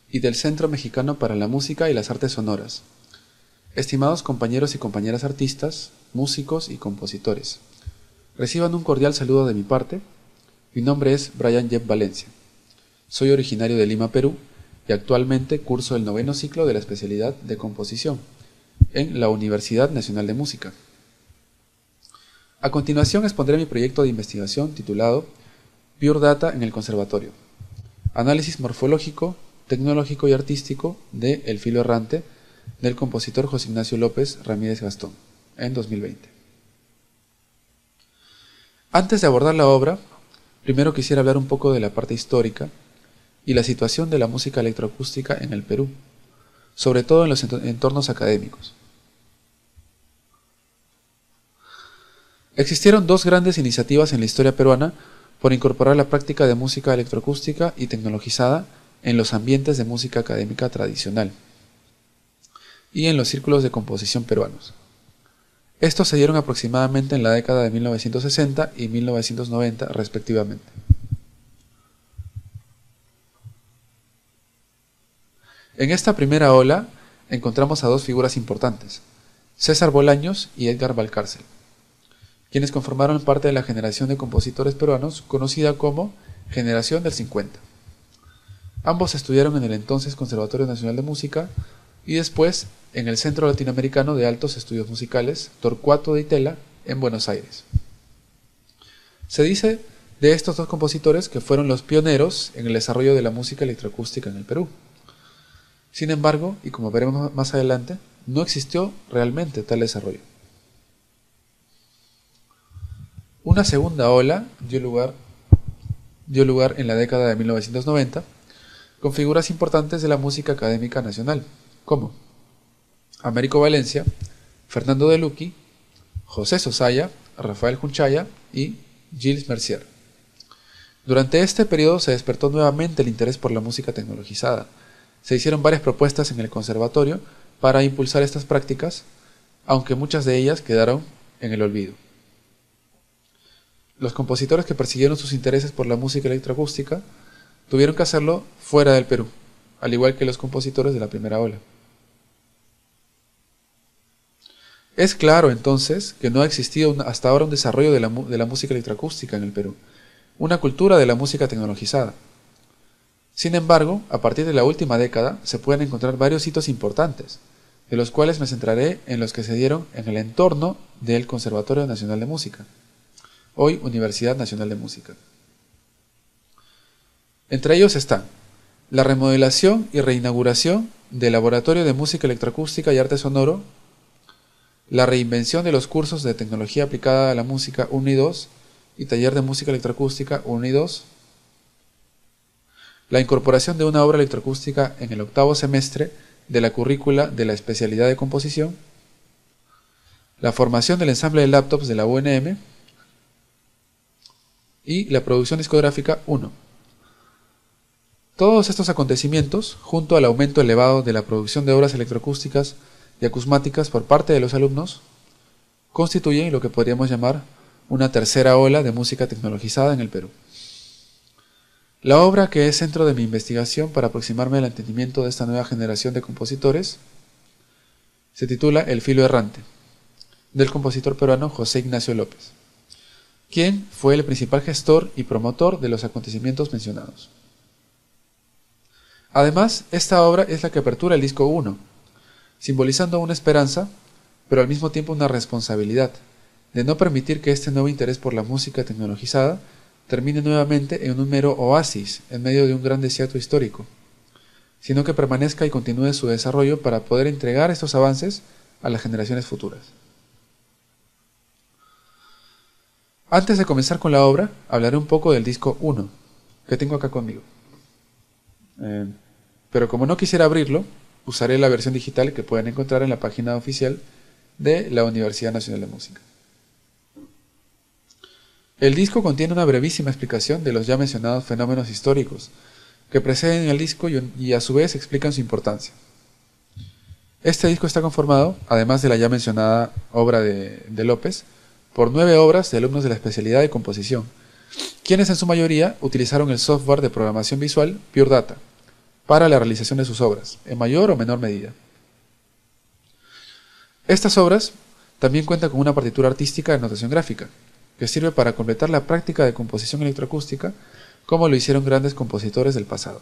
y del Centro Mexicano para la Música y las Artes Sonoras, estimados compañeros y compañeras artistas, músicos y compositores, reciban un cordial saludo de mi parte. Mi nombre es Brian Jeff Valencia. Soy originario de Lima, Perú, y actualmente curso el 9º ciclo de la especialidad de composición en la Universidad Nacional de Música. A continuación expondré mi proyecto de investigación titulado Pure Data en el Conservatorio, análisis morfológico, tecnológico y artístico de El filo errante del compositor José Ignacio López Ramírez Gastón, en 2020. Antes de abordar la obra, primero quisiera hablar un poco de la parte histórica y la situación de la música electroacústica en el Perú, sobre todo en los entornos académicos. Existieron dos grandes iniciativas en la historia peruana por incorporar la práctica de música electroacústica y tecnologizada en los ambientes de música académica tradicional y en los círculos de composición peruanos. Estos se dieron aproximadamente en la década de 1960 y 1990 respectivamente. En esta primera ola encontramos a dos figuras importantes, César Bolaños y Edgar Valcárcel, quienes conformaron parte de la generación de compositores peruanos conocida como Generación del 50. Ambos estudiaron en el entonces Conservatorio Nacional de Música y después en el Centro Latinoamericano de Altos Estudios Musicales, Torcuato de Itela, en Buenos Aires. Se dice de estos dos compositores que fueron los pioneros en el desarrollo de la música electroacústica en el Perú. Sin embargo, y como veremos más adelante, no existió realmente tal desarrollo. Una segunda ola dio lugar en la década de 1990 con figuras importantes de la música académica nacional, como Américo Valencia, Fernando De Lucchi, José Sosaya, Rafael Junchaya y Gilles Mercier. Durante este periodo se despertó nuevamente el interés por la música tecnologizada. Se hicieron varias propuestas en el conservatorio para impulsar estas prácticas, aunque muchas de ellas quedaron en el olvido. Los compositores que persiguieron sus intereses por la música electroacústica tuvieron que hacerlo fuera del Perú, al igual que los compositores de la primera ola. Es claro entonces que no ha existido hasta ahora un desarrollo de la música electroacústica en el Perú, una cultura de la música tecnologizada. Sin embargo, a partir de la última década se pueden encontrar varios hitos importantes, de los cuales me centraré en los que se dieron en el entorno del Conservatorio Nacional de Música, hoy Universidad Nacional de Música. Entre ellos están la remodelación y reinauguración del Laboratorio de Música Electroacústica y Arte Sonoro, la reinvención de los cursos de Tecnología Aplicada a la Música 1 y 2 y Taller de Música Electroacústica 1 y 2, la incorporación de una obra electroacústica en el 8º semestre de la currícula de la especialidad de composición, la formación del ensamble de laptops de la UNM y la producción discográfica 1. Todos estos acontecimientos, junto al aumento elevado de la producción de obras electroacústicas y acusmáticas por parte de los alumnos, constituyen lo que podríamos llamar una tercera ola de música tecnologizada en el Perú. La obra que es centro de mi investigación para aproximarme al entendimiento de esta nueva generación de compositores se titula El filo errante, del compositor peruano José Ignacio López, quien fue el principal gestor y promotor de los acontecimientos mencionados. Además, esta obra es la que apertura el disco 1, simbolizando una esperanza, pero al mismo tiempo una responsabilidad, de no permitir que este nuevo interés por la música tecnologizada termine nuevamente en un mero oasis en medio de un gran desierto histórico, sino que permanezca y continúe su desarrollo para poder entregar estos avances a las generaciones futuras. Antes de comenzar con la obra, hablaré un poco del disco 1, que tengo acá conmigo. Pero como no quisiera abrirlo, usaré la versión digital que pueden encontrar en la página oficial de la Universidad Nacional de Música. El disco contiene una brevísima explicación de los ya mencionados fenómenos históricos que preceden el disco y a su vez explican su importancia. Este disco está conformado, además de la ya mencionada obra de López, por 9 obras de alumnos de la especialidad de composición, quienes en su mayoría utilizaron el software de programación visual Pure Data para la realización de sus obras, en mayor o menor medida. Estas obras también cuentan con una partitura artística de notación gráfica, que sirve para completar la práctica de composición electroacústica como lo hicieron grandes compositores del pasado.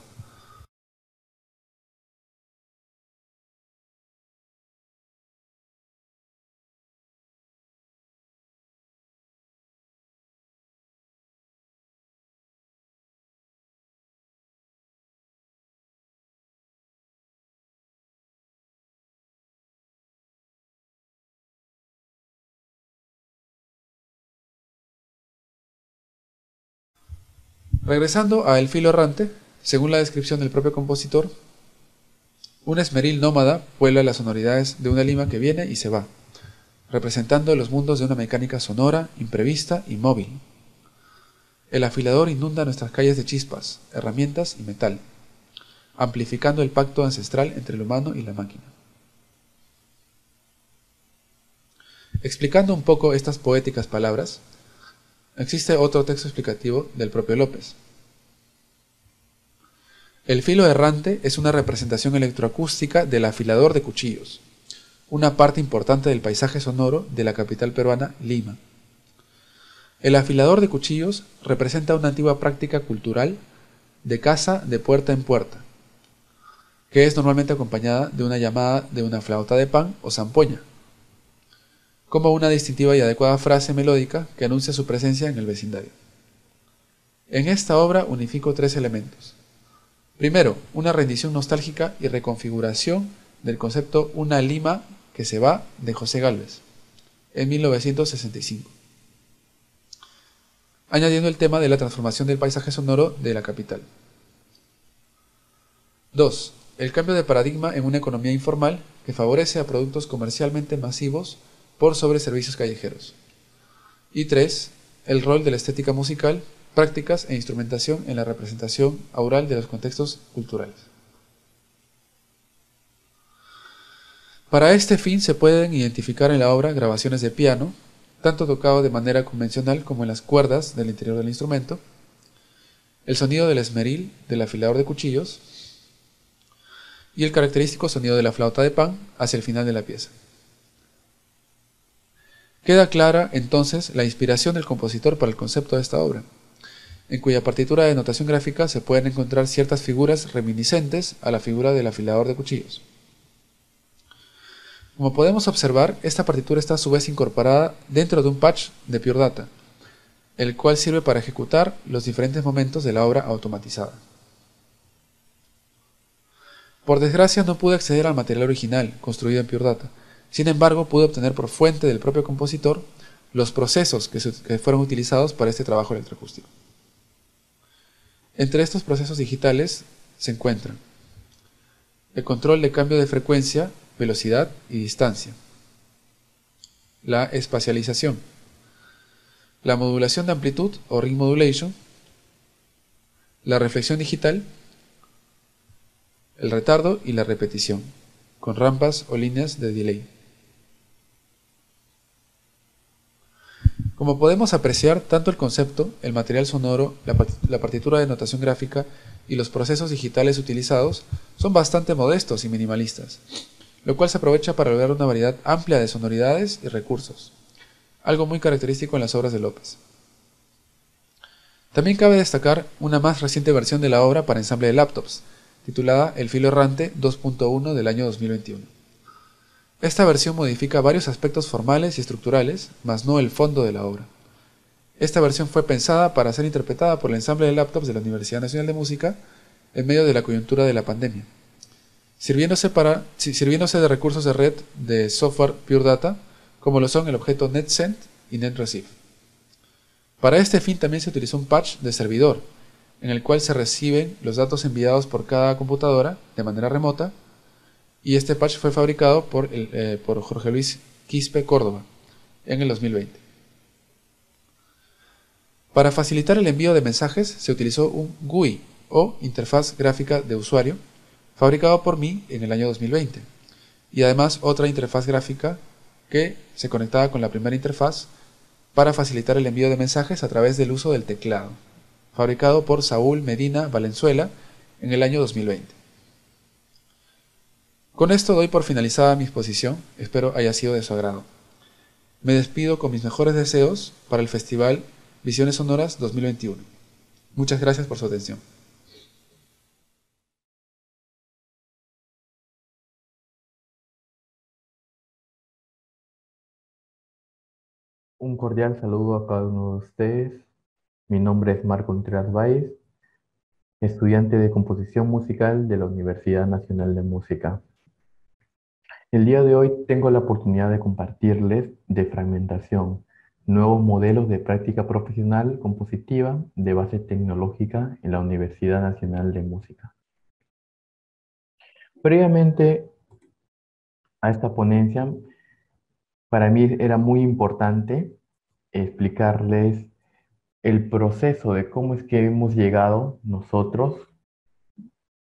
Regresando a El filo errante, según la descripción del propio compositor, un esmeril nómada vuela las sonoridades de una lima que viene y se va, representando los mundos de una mecánica sonora, imprevista y móvil. El afilador inunda nuestras calles de chispas, herramientas y metal, amplificando el pacto ancestral entre el humano y la máquina. Explicando un poco estas poéticas palabras, existe otro texto explicativo del propio López. El filo errante es una representación electroacústica del afilador de cuchillos, una parte importante del paisaje sonoro de la capital peruana, Lima. El afilador de cuchillos representa una antigua práctica cultural de caza de puerta en puerta, que es normalmente acompañada de una llamada de una flauta de pan o zampoña, como una distintiva y adecuada frase melódica que anuncia su presencia en el vecindario. En esta obra unifico 3 elementos. Primero, una rendición nostálgica y reconfiguración del concepto Una Lima que se va de José Gálvez, en 1965, añadiendo el tema de la transformación del paisaje sonoro de la capital. 2. El cambio de paradigma en una economía informal que favorece a productos comercialmente masivos por sobre servicios callejeros. Y 3. El rol de la estética musical, prácticas e instrumentación en la representación aural de los contextos culturales. Para este fin se pueden identificar en la obra grabaciones de piano, tanto tocado de manera convencional como en las cuerdas del interior del instrumento, el sonido del esmeril del afilador de cuchillos y el característico sonido de la flauta de pan hacia el final de la pieza. Queda clara entonces la inspiración del compositor para el concepto de esta obra, en cuya partitura de notación gráfica se pueden encontrar ciertas figuras reminiscentes a la figura del afilador de cuchillos. Como podemos observar, esta partitura está a su vez incorporada dentro de un patch de Pure Data, el cual sirve para ejecutar los diferentes momentos de la obra automatizada. Por desgracia no pude acceder al material original construido en Pure Data. Sin embargo, pude obtener por fuente del propio compositor los procesos que fueron utilizados para este trabajo electroacústico. Entre estos procesos digitales se encuentran el control de cambio de frecuencia, velocidad y distancia, la espacialización, la modulación de amplitud o ring modulation, la reflexión digital, el retardo y la repetición, con rampas o líneas de delay. Como podemos apreciar, tanto el concepto, el material sonoro, la partitura de notación gráfica y los procesos digitales utilizados son bastante modestos y minimalistas, lo cual se aprovecha para lograr una variedad amplia de sonoridades y recursos, algo muy característico en las obras de López. También cabe destacar una más reciente versión de la obra para ensamble de laptops, titulada El filo errante 2.1 del año 2021. Esta versión modifica varios aspectos formales y estructurales, mas no el fondo de la obra. Esta versión fue pensada para ser interpretada por el ensamble de laptops de la Universidad Nacional de Música en medio de la coyuntura de la pandemia, sirviéndose de recursos de red de software Pure Data, como lo son el objeto NetSend y NetReceive. Para este fin también se utilizó un patch de servidor, en el cual se reciben los datos enviados por cada computadora de manera remota, y este patch fue fabricado por Jorge Luis Quispe Córdoba en el 2020. Para facilitar el envío de mensajes se utilizó un GUI o interfaz gráfica de usuario fabricado por mí en el año 2020, y además otra interfaz gráfica que se conectaba con la primera interfaz para facilitar el envío de mensajes a través del uso del teclado, fabricado por Saúl Medina Valenzuela en el año 2020. Con esto doy por finalizada mi exposición, espero haya sido de su agrado. Me despido con mis mejores deseos para el Festival Visiones Sonoras 2021. Muchas gracias por su atención. Un cordial saludo a cada uno de ustedes. Mi nombre es Marco Contreras Valles, estudiante de composición musical de la Universidad Nacional de Música. El día de hoy tengo la oportunidad de compartirles de fragmentación, nuevos modelos de práctica profesional compositiva de base tecnológica en la Universidad Nacional de Música. Previamente a esta ponencia, para mí era muy importante explicarles el proceso de cómo es que hemos llegado nosotros,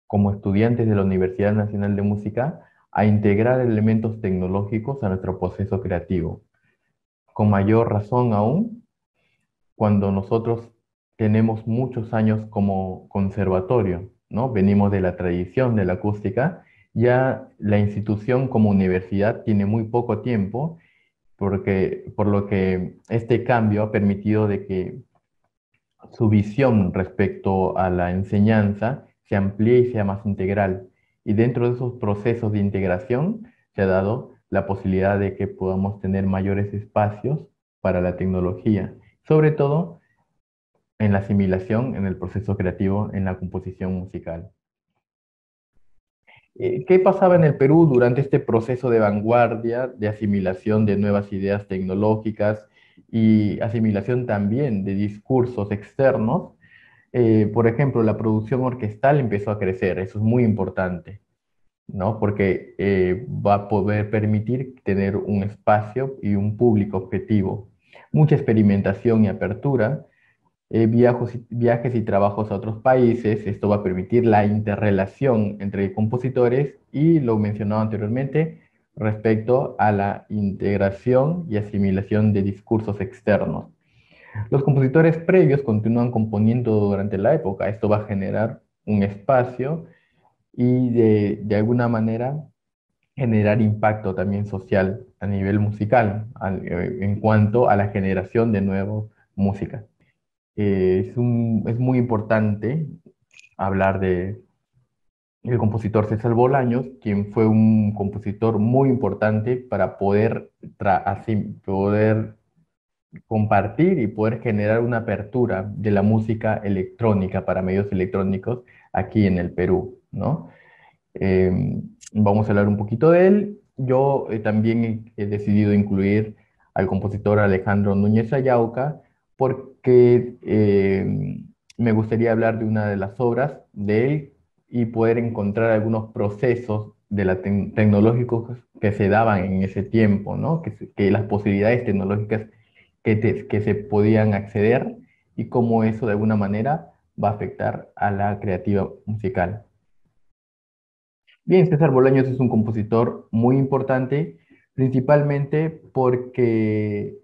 como estudiantes de la Universidad Nacional de Música, a integrar elementos tecnológicos a nuestro proceso creativo. Con mayor razón aún, cuando nosotros tenemos muchos años como conservatorio, ¿no? Venimos de la tradición de la acústica, ya la institución como universidad tiene muy poco tiempo, por lo que este cambio ha permitido de que su visión respecto a la enseñanza se amplíe y sea más integral. Y dentro de esos procesos de integración se ha dado la posibilidad de que podamos tener mayores espacios para la tecnología, sobre todo en la asimilación, en el proceso creativo, en la composición musical. ¿Qué pasaba en el Perú durante este proceso de vanguardia, de asimilación de nuevas ideas tecnológicas y asimilación también de discursos externos? Por ejemplo, la producción orquestal empezó a crecer, eso es muy importante, ¿no? Porque va a poder permitir tener un espacio y un público objetivo. Mucha experimentación y apertura, viajes y trabajos a otros países. Esto va a permitir la interrelación entre compositores y, lo mencionado anteriormente, respecto a la integración y asimilación de discursos externos. Los compositores previos continúan componiendo durante la época. Esto va a generar un espacio y de alguna manera generar impacto también social a nivel musical en cuanto a la generación de nueva música. Es muy importante hablar de el compositor César Bolaños, quien fue un compositor muy importante para poder compartir y poder generar una apertura de la música electrónica para medios electrónicos aquí en el Perú, ¿no? Vamos a hablar un poquito de él. Yo también he decidido incluir al compositor Alejandro Núñez Ayauca porque me gustaría hablar de una de las obras de él y poder encontrar algunos procesos tecnológicos que se daban en ese tiempo, ¿no? Que las posibilidades tecnológicas que se podían acceder y cómo eso de alguna manera va a afectar a la creativa musical. Bien, César Bolaños es un compositor muy importante, principalmente porque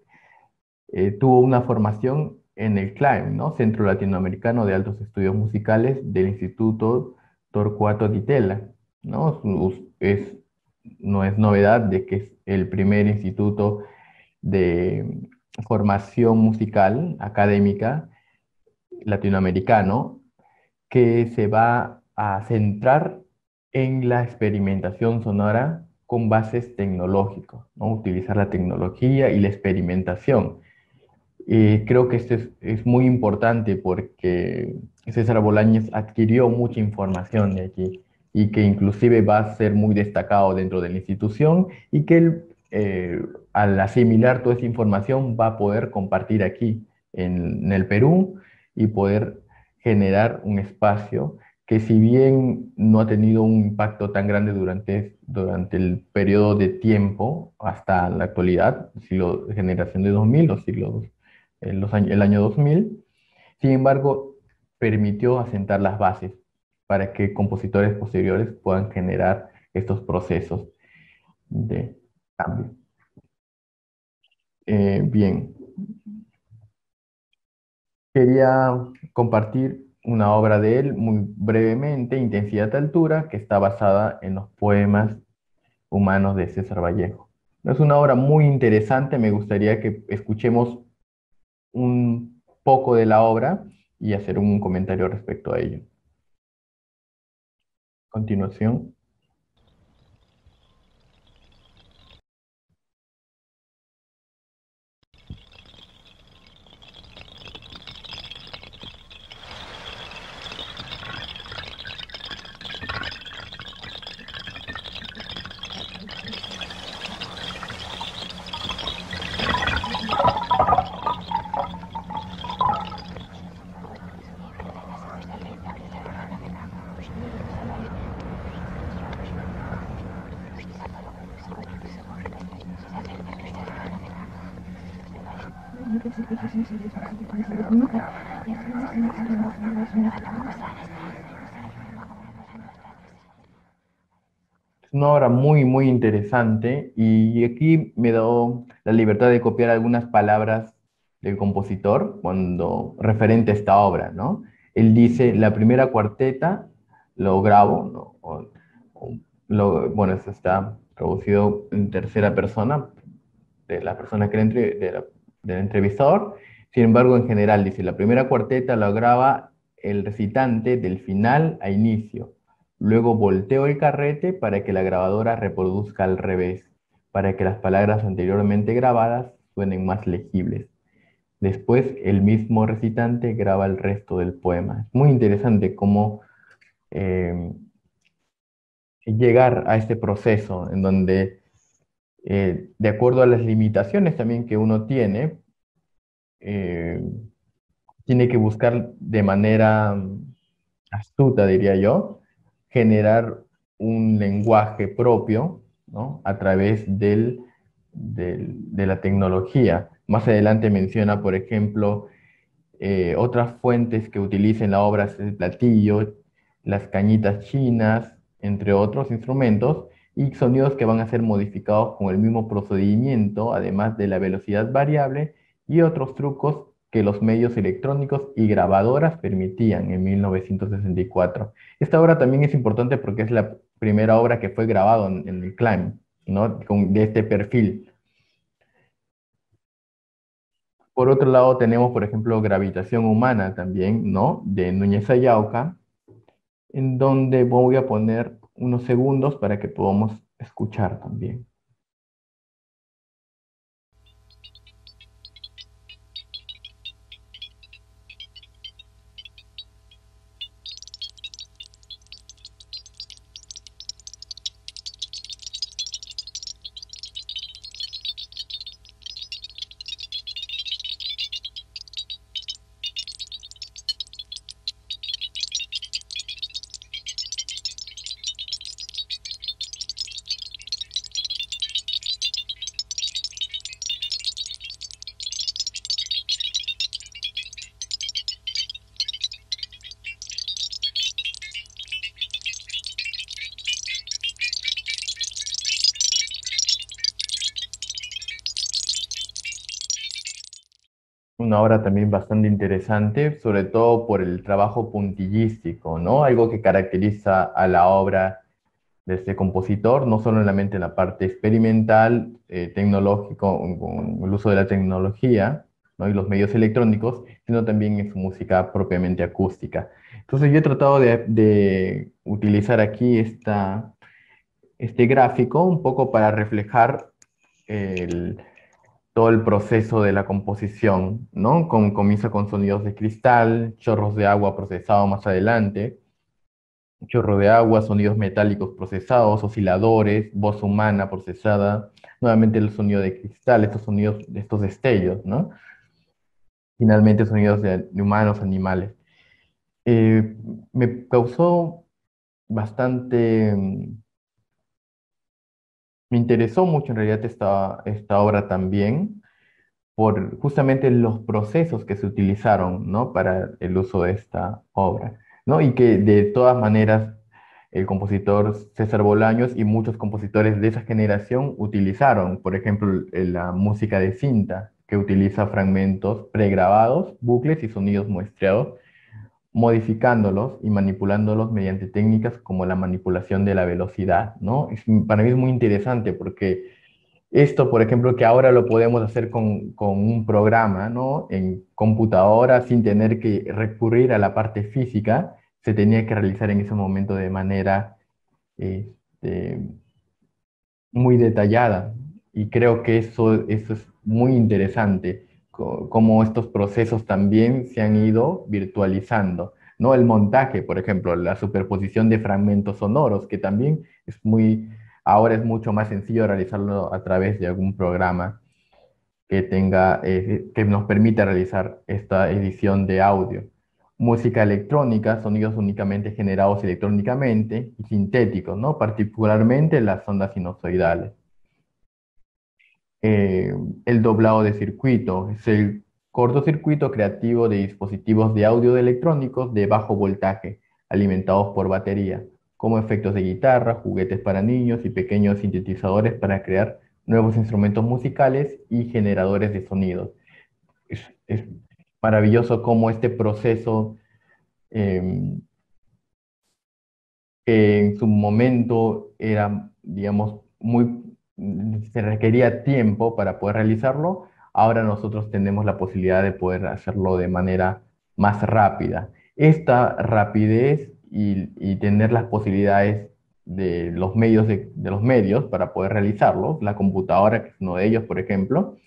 tuvo una formación en el CLAEM, ¿no? Centro Latinoamericano de Altos Estudios Musicales del Instituto Torcuato Di Tella, ¿no? No es novedad de que es el primer instituto de formación musical académica latinoamericano que se va a centrar en la experimentación sonora con bases tecnológicas, ¿no? Utilizar la tecnología y la experimentación. Creo que esto es muy importante porque César Bolaños adquirió mucha información de aquí y que inclusive va a ser muy destacado dentro de la institución y que él, al asimilar toda esa información, va a poder compartir aquí en el Perú y poder generar un espacio que si bien no ha tenido un impacto tan grande durante el periodo de tiempo hasta la actualidad, generación de 2000, los siglos el año 2000. Sin embargo, permitió asentar las bases para que compositores posteriores puedan generar estos procesos de cambio. Bien, quería compartir una obra de él muy brevemente, Intensidad de Altura, que está basada en los poemas humanos de César Vallejo. Es una obra muy interesante, me gustaría que escuchemos un poco de la obra y hacer un comentario respecto a ello. Continuación. Es una obra muy, muy interesante y aquí me he dado la libertad de copiar algunas palabras del compositor cuando referente a esta obra, ¿no? Él dice, la primera cuarteta lo grabo, ¿no? Bueno, eso está traducido en tercera persona de la persona que del entrevistador. Sin embargo, en general dice, la primera cuarteta la graba el recitante del final a inicio. Luego volteo el carrete para que la grabadora reproduzca al revés, para que las palabras anteriormente grabadas suenen más legibles. Después, el mismo recitante graba el resto del poema. Es muy interesante cómo eh, llegar a este proceso en donde, de acuerdo a las limitaciones también que uno eh, tiene que buscar de manera astuta, diría yo, generar un lenguaje propio, ¿no? A través de la tecnología. Más adelante menciona, por ejemplo, otras fuentes que utiliza en la obra es el platillo, las cañitas chinas, entre otros instrumentos, y sonidos que van a ser modificados con el mismo procedimiento, además de la velocidad variable y otros trucos que los medios electrónicos y grabadoras permitían en 1964. Esta obra también es importante porque es la primera obra que fue grabada en el CLAM, ¿no? De este perfil. Por otro lado, tenemos, por ejemplo, Gravitación Humana también, ¿no? De Núñez Ayauca, en donde voy a poner unos segundos para que podamos escuchar también. Una obra también bastante interesante, sobre todo por el trabajo puntillístico, ¿no? Algo que caracteriza a la obra de este compositor, no solamente en la parte experimental, tecnológico, con el uso de la tecnología, ¿no? Y los medios electrónicos, sino también en su música propiamente acústica. Entonces yo he tratado de utilizar aquí este gráfico un poco para reflejar el todo el proceso de la composición, ¿no? Comienza con sonidos de cristal, chorros de agua procesado más adelante, chorro de agua, sonidos metálicos procesados, osciladores, voz humana procesada, nuevamente el sonido de cristal, estos sonidos, estos destellos, ¿no? Finalmente sonidos de humanos, animales. Eh, Me causó bastante, me interesó mucho en realidad esta obra también, por justamente los procesos que se utilizaron, ¿no? Para el uso de esta obra, ¿no? Y que de todas maneras el compositor César Bolaños y muchos compositores de esa generación utilizaron, por ejemplo, la música de cinta, que utiliza fragmentos pregrabados, bucles y sonidos muestreados, modificándolos y manipulándolos mediante técnicas como la manipulación de la velocidad, ¿no? Para mí es muy interesante porque esto, por ejemplo, que ahora lo podemos hacer con un programa, ¿no? En computadora sin tener que recurrir a la parte física, se tenía que realizar en ese momento de manera este, muy detallada. Y creo que eso es muy interesante, cómo estos procesos también se han ido virtualizando, ¿no? El montaje, por ejemplo, la superposición de fragmentos sonoros, que también ahora es mucho más sencillo realizarlo a través de algún programa que nos permita realizar esta edición de audio. Música electrónica, sonidos únicamente generados electrónicamente y sintéticos, ¿no? Particularmente las ondas sinusoidales. Eh, el doblado de circuito es el cortocircuito creativo de dispositivos de audio electrónicos de bajo voltaje, alimentados por batería, como efectos de guitarra, juguetes para niños y pequeños sintetizadores para crear nuevos instrumentos musicales y generadores de sonidos. Es maravilloso cómo este proceso, em, que en su momento era, digamos, se requería tiempo para poder realizarlo, ahora nosotros tenemos la posibilidad de poder hacerlo de manera más rápida. Esta rapidez y tener las posibilidades de los medios, de los medios para poder realizarlo, la computadora, que es uno de ellos, por ejemplo,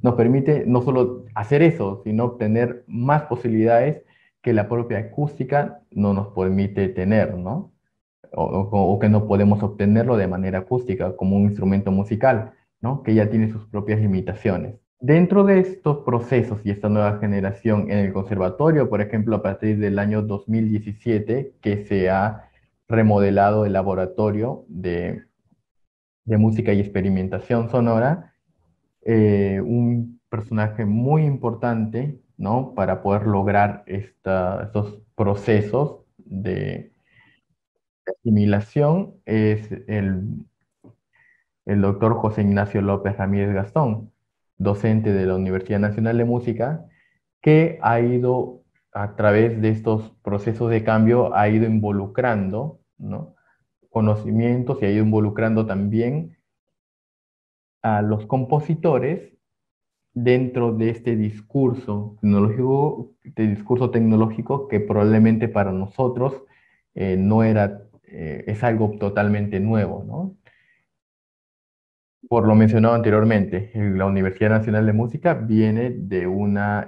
nos permite no solo hacer eso, sino obtener más posibilidades que la propia acústica no nos permite tener, ¿no? O que no podemos obtenerlo de manera acústica, como un instrumento musical, ¿no? Que ya tiene sus propias limitaciones. Dentro de estos procesos y esta nueva generación en el conservatorio, por ejemplo, a partir del año 2017, que se ha remodelado el laboratorio de música y experimentación sonora, un personaje muy importante, ¿no? Para poder lograr estos procesos de asimilación es el doctor José Ignacio López Ramírez Gastón, docente de la Universidad Nacional de Música, que ha ido, a través de estos procesos de cambio, ha ido involucrando, ¿no? Conocimientos y ha ido involucrando también a los compositores dentro de este discurso tecnológico que probablemente para nosotros no era, es algo totalmente nuevo, ¿no? Por lo mencionado anteriormente, la Universidad Nacional de Música viene de una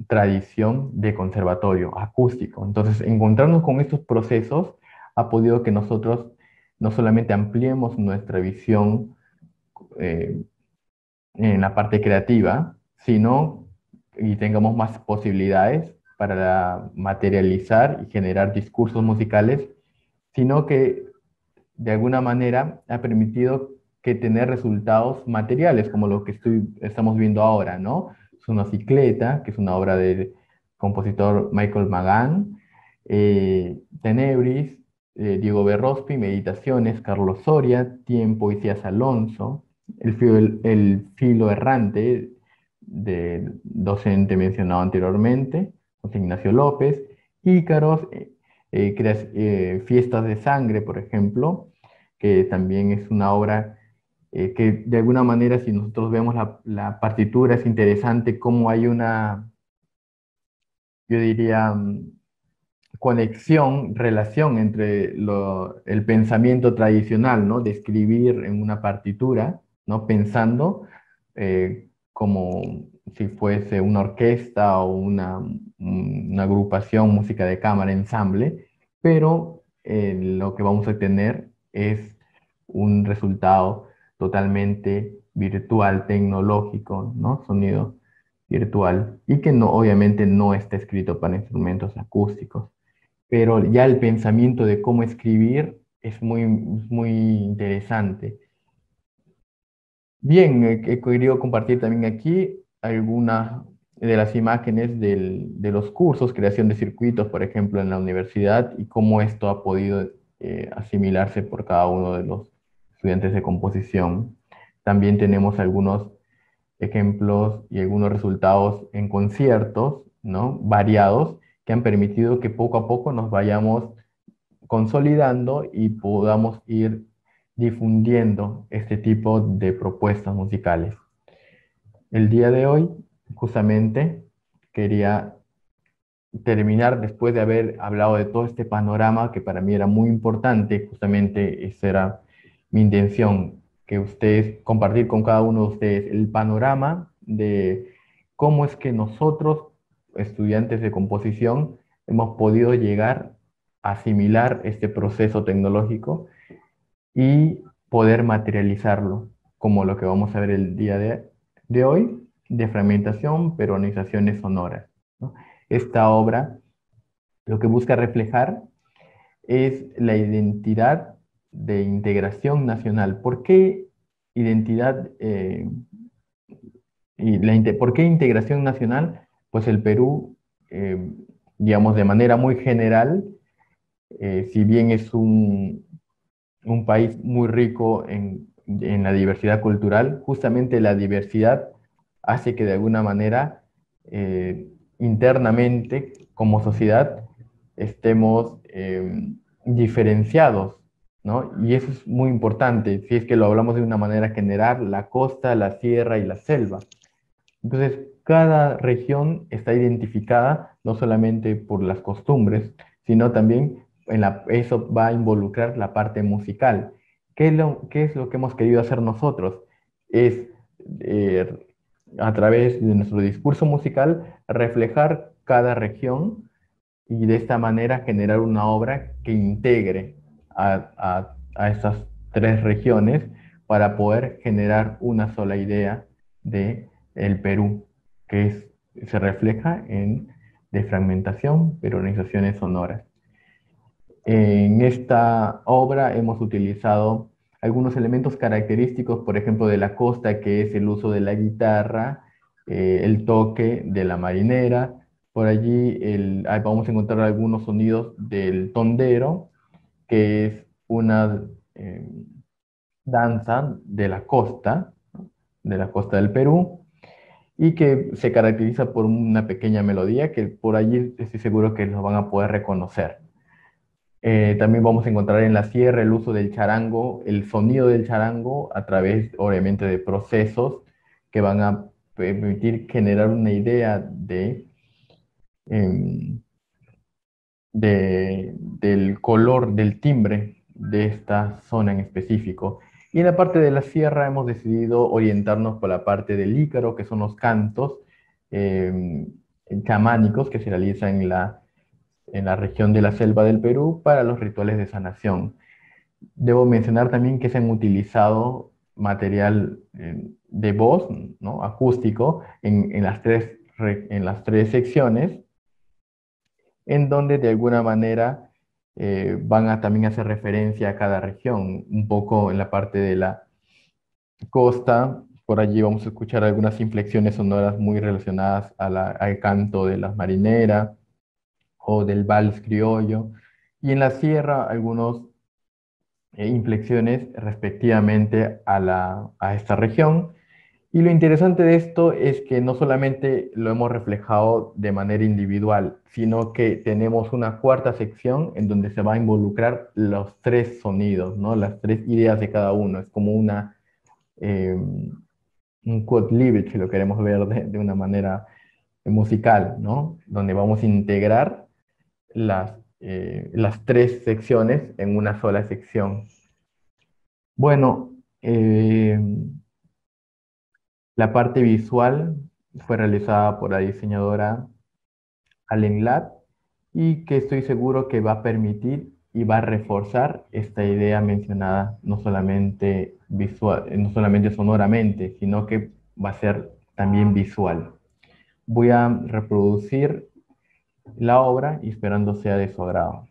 tradición de conservatorio acústico. Entonces, encontrarnos con estos procesos ha podido que nosotros no solamente ampliemos nuestra visión eh, en la parte creativa, sino y tengamos más posibilidades para materializar y generar discursos musicales, sino que de alguna manera ha permitido que tener resultados materiales, como lo que estamos viendo ahora, ¿no? Es una cicleta, que es una obra del compositor Michael Magán, Tenebris, Diego Berrospi, Meditaciones, Carlos Soria, Tiempo, Isías Alonso, el filo errante del docente mencionado anteriormente, José Ignacio López, Ícaros, Fiestas de Sangre, por ejemplo, que también es una obra que de alguna manera, si nosotros vemos la partitura, es interesante cómo hay una, yo diría, conexión, relación entre el pensamiento tradicional, ¿no? De escribir en una partitura, ¿no? Pensando como si fuese una orquesta o una agrupación, música de cámara, ensamble, pero lo que vamos a tener es un resultado totalmente virtual, tecnológico, ¿no? Sonido virtual, y que no, obviamente no está escrito para instrumentos acústicos, pero ya el pensamiento de cómo escribir es muy interesante. Bien, he querido compartir también aquí algunas de las imágenes de los cursos, creación de circuitos, por ejemplo, en la universidad, y cómo esto ha podido asimilarse por cada uno de los estudiantes de composición. También tenemos algunos ejemplos y algunos resultados en conciertos, ¿no? Variados, que han permitido que poco a poco nos vayamos consolidando y podamos ir difundiendo este tipo de propuestas musicales. El día de hoy, justamente, quería terminar después de haber hablado de todo este panorama que para mí era muy importante. Justamente esa era mi intención, que ustedes, compartir con cada uno de ustedes el panorama de cómo es que nosotros, estudiantes de composición, hemos podido llegar a asimilar este proceso tecnológico y poder materializarlo, como lo que vamos a ver el día de hoy, de fragmentación, peronizaciones sonoras, ¿no? Esta obra lo que busca reflejar es la identidad de integración nacional. ¿Por qué identidad por qué integración nacional? Pues el Perú, eh, digamos, de manera muy general, si bien es un país muy rico en la diversidad cultural, justamente la diversidad hace que de alguna manera internamente como sociedad estemos diferenciados, ¿no? Y eso es muy importante, si es que lo hablamos de una manera general, la costa, la sierra y la selva. Entonces, cada región está identificada no solamente por las costumbres, sino también eso va a involucrar la parte musical. Qué es lo que hemos querido hacer nosotros? Es, eh, a través de nuestro discurso musical, reflejar cada región y de esta manera generar una obra que integre a estas tres regiones para poder generar una sola idea de el Perú, se refleja en desfragmentación, peronizaciones sonoras. En esta obra hemos utilizado algunos elementos característicos, por ejemplo, de la costa, que es el uso de la guitarra, el toque de la marinera. Por allí ahí vamos a encontrar algunos sonidos del tondero, que es una eh, danza de la costa del Perú, y que se caracteriza por una pequeña melodía que por allí estoy seguro que los van a poder reconocer. También vamos a encontrar en la sierra el uso del charango, el sonido del charango a través, obviamente, de procesos que van a permitir generar una idea em, del color, del timbre de esta zona en específico. Y en la parte de la sierra hemos decidido orientarnos por la parte del ícaro, que son los cantos em, chamánicos que se realizan en la región de la selva del Perú para los rituales de sanación. Debo mencionar también que se han utilizado material de voz, ¿no? Acústico en las tres secciones, en donde de alguna manera van a también hacer referencia a cada región, un poco en la parte de la costa. Por allí vamos a escuchar algunas inflexiones sonoras muy relacionadas al canto de las marineras o del vals criollo, y en la sierra algunos inflexiones respectivamente a esta región, Y lo interesante de esto es que no solamente lo hemos reflejado de manera individual, sino que tenemos una cuarta sección en donde se va a involucrar los tres sonidos, ¿no? Las tres ideas de cada uno. Es como eh, un quote libre, si lo queremos ver de una manera musical, ¿no? Donde vamos a integrar las tres secciones en una sola sección. Bueno, la parte visual fue realizada por la diseñadora Allen Ladd y que estoy seguro que va a permitir y va a reforzar esta idea mencionada no solamente visual, no solamente sonoramente, sino que va a ser también visual. Voy a reproducir la obra y esperando sea de su agrado.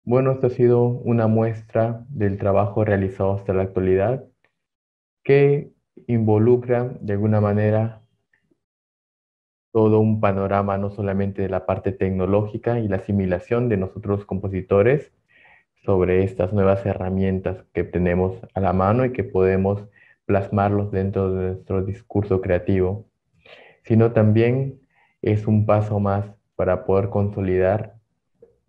Bueno, esto ha sido una muestra del trabajo realizado hasta la actualidad que involucra de alguna manera todo un panorama, no solamente de la parte tecnológica y la asimilación de nosotros compositores sobre estas nuevas herramientas que tenemos a la mano y que podemos plasmarlos dentro de nuestro discurso creativo, sino también es un paso más para poder consolidar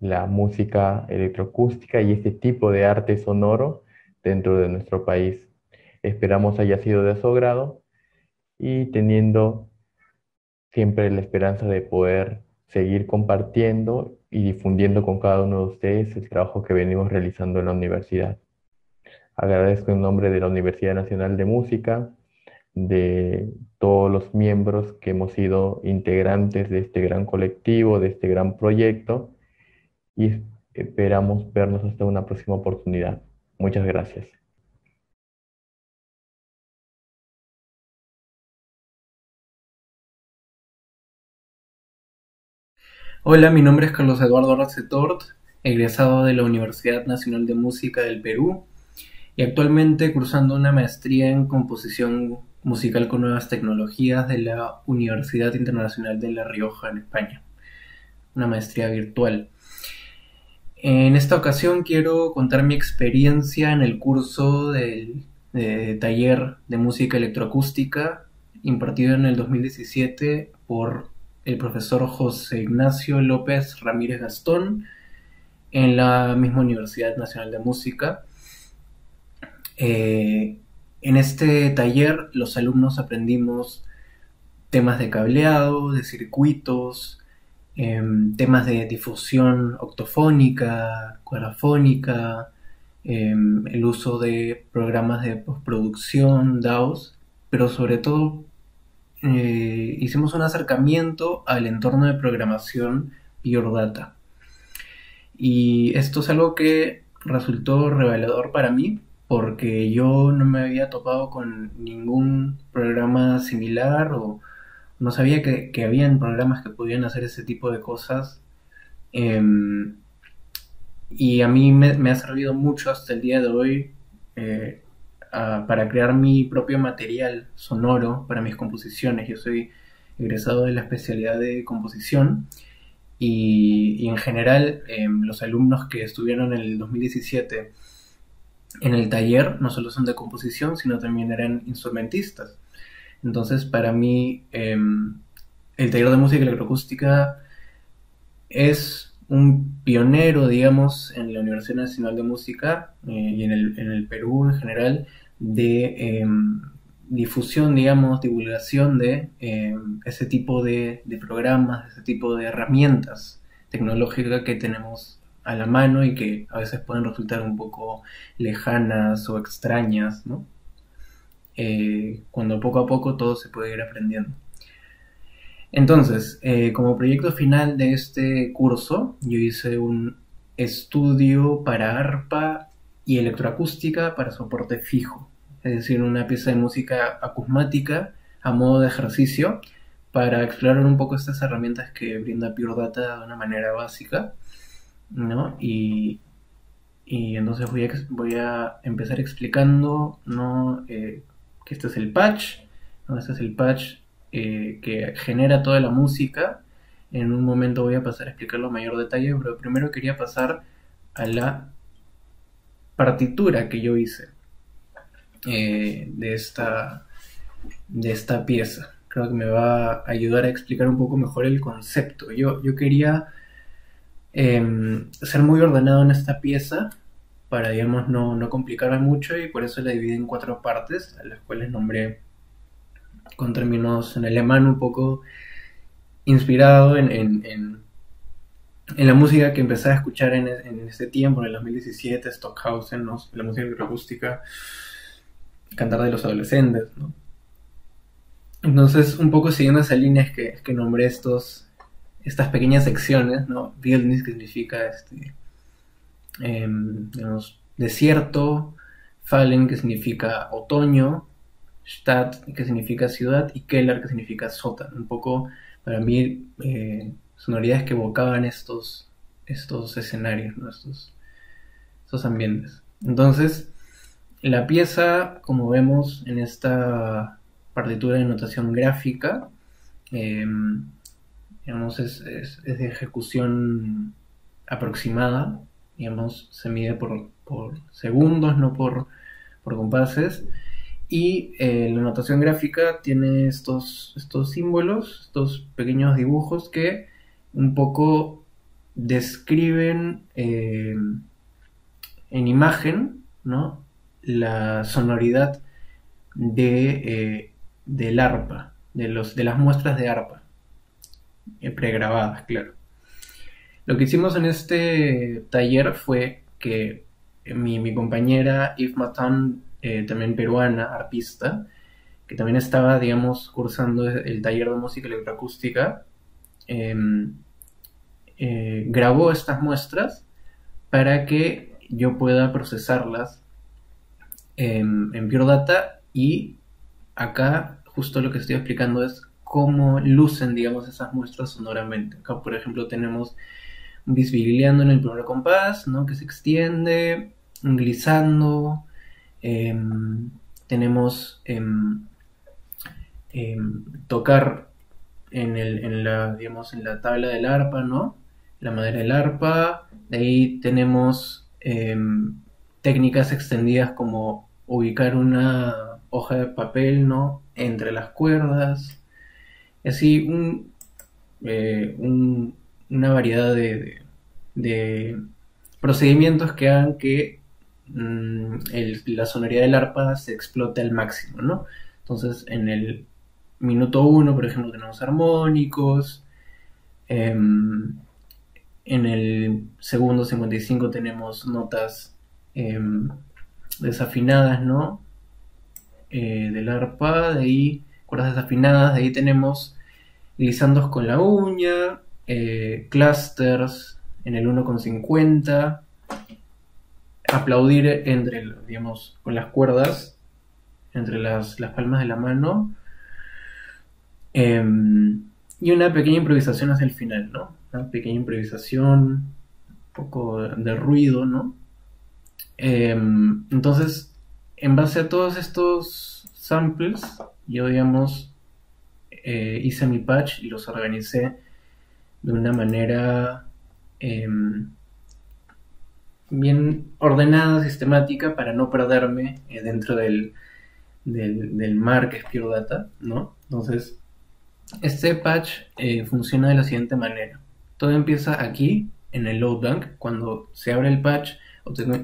la música electroacústica y este tipo de arte sonoro dentro de nuestro país. Esperamos haya sido de su agrado y teniendo siempre la esperanza de poder seguir compartiendo y difundiendo con cada uno de ustedes el trabajo que venimos realizando en la universidad. Agradezco en nombre de la Universidad Nacional de Música, de todos los miembros que hemos sido integrantes de este gran colectivo, de este gran proyecto, y esperamos vernos hasta una próxima oportunidad. Muchas gracias. Hola, mi nombre es Carlos Eduardo Racetort, egresado de la Universidad Nacional de Música del Perú y actualmente cursando una maestría en composición musical con nuevas tecnologías de la Universidad Internacional de La Rioja en España, una maestría virtual. En esta ocasión quiero contar mi experiencia en el curso de taller de música electroacústica impartido en el 2017 por el profesor José Ignacio López Ramírez Gastón en la misma Universidad Nacional de Música. En este taller los alumnos aprendimos temas de cableado, de circuitos, temas de difusión octofónica, cuadrafónica, el uso de programas de postproducción, DAWs, pero sobre todo hicimos un acercamiento al entorno de programación Pure Data. Y esto es algo que resultó revelador para mí, porque yo no me había topado con ningún programa similar o no sabía que habían programas que podían hacer ese tipo de cosas. Y a mí me ha servido mucho hasta el día de hoy para crear mi propio material sonoro para mis composiciones. Yo soy egresado de la especialidad de composición y en general los alumnos que estuvieron en el 2017 en el taller no solo son de composición, sino también eran instrumentistas. Entonces, para mí, el taller de música electroacústica es un pionero, digamos, en la Universidad Nacional de Música y en el Perú en general, de difusión, digamos, divulgación de ese tipo de programas, ese tipo de herramientas tecnológicas que tenemos a la mano y que a veces pueden resultar un poco lejanas o extrañas, ¿no? Cuando poco a poco todo se puede ir aprendiendo. Entonces, como proyecto final de este curso, yo hice un estudio para arpa y electroacústica para soporte fijo, es decir, una pieza de música acusmática a modo de ejercicio para explorar un poco estas herramientas que brinda Pure Data de una manera básica, ¿no? Y entonces voy a empezar explicando, ¿no? Que este es el patch, ¿no? Este es el patch que genera toda la música. En un momento voy a pasar a explicarlo a mayor detalle, pero primero quería pasar a la partitura que yo hice de esta pieza. Creo que me va a ayudar a explicar un poco mejor el concepto. Yo quería ser muy ordenado en esta pieza para, digamos, no complicarme mucho, y por eso la dividí en 4 partes, a las cuales nombré con términos en alemán un poco inspirado en la música que empecé a escuchar en ese tiempo, en el 2017, Stockhausen, ¿no? La música electroacústica, Cantar de los Adolescentes, ¿no? Entonces, un poco siguiendo esa línea es que nombré estas pequeñas secciones, ¿no? Wildnis, que significa digamos, desierto, Fallen, que significa otoño, Stadt, que significa ciudad, y Keller, que significa sótano. Un poco, para mí, sonoridades que evocaban estos escenarios, ¿no? esos ambientes. Entonces, la pieza, como vemos en esta partitura de notación gráfica, digamos, es de ejecución aproximada, digamos, se mide por segundos, no por compases, y la notación gráfica tiene estos símbolos, estos pequeños dibujos que un poco describen en imagen, ¿no?, la sonoridad del arpa, de las muestras de arpa, pregrabadas, claro. Lo que hicimos en este taller fue que mi compañera Yves Matan, también peruana, arpista, que también estaba, digamos, cursando el taller de música electroacústica, grabó estas muestras para que yo pueda procesarlas en Pure Data, y acá justo lo que estoy explicando es cómo lucen, digamos, esas muestras sonoramente. Acá, por ejemplo, tenemos un bisbigliando en el primer compás, ¿no?, que se extiende, un glissando, tenemos tocar digamos, en la tabla del arpa, ¿no?, la madera del arpa. De ahí tenemos técnicas extendidas como ubicar una hoja de papel, ¿no?, entre las cuerdas, y así una variedad de procedimientos que hagan que la sonoridad del arpa se explote al máximo, ¿no? Entonces, en el minuto 1, por ejemplo, tenemos armónicos, en el segundo 55 tenemos notas desafinadas, ¿no?, del arpa. De ahí cuerdas desafinadas. De ahí tenemos glissandos con la uña, clusters en el 1,50, aplaudir digamos, con las cuerdas entre las palmas de la mano, y una pequeña improvisación hacia el final, ¿no? Una pequeña improvisación, un poco de ruido, ¿no? Entonces, en base a todos estos samples, yo, digamos, hice mi patch y los organicé de una manera bien ordenada, sistemática, para no perderme dentro del mar que es Pure Data, ¿no? Entonces, este patch funciona de la siguiente manera. Todo empieza aquí, en el load bank. Cuando se abre el patch,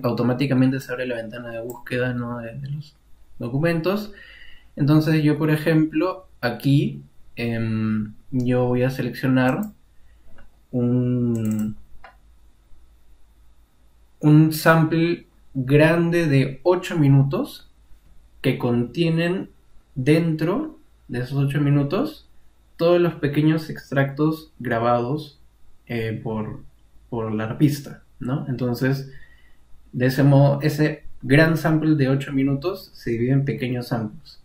automáticamente se abre la ventana de búsqueda, ¿no?, de los documentos. Entonces yo, por ejemplo, aquí yo voy a seleccionar un sample grande de 8 minutos que contienen dentro de esos 8 minutos todos los pequeños extractos grabados por la arpista, ¿no? Entonces, de ese modo, ese gran sample de 8 minutos se divide en pequeños samples.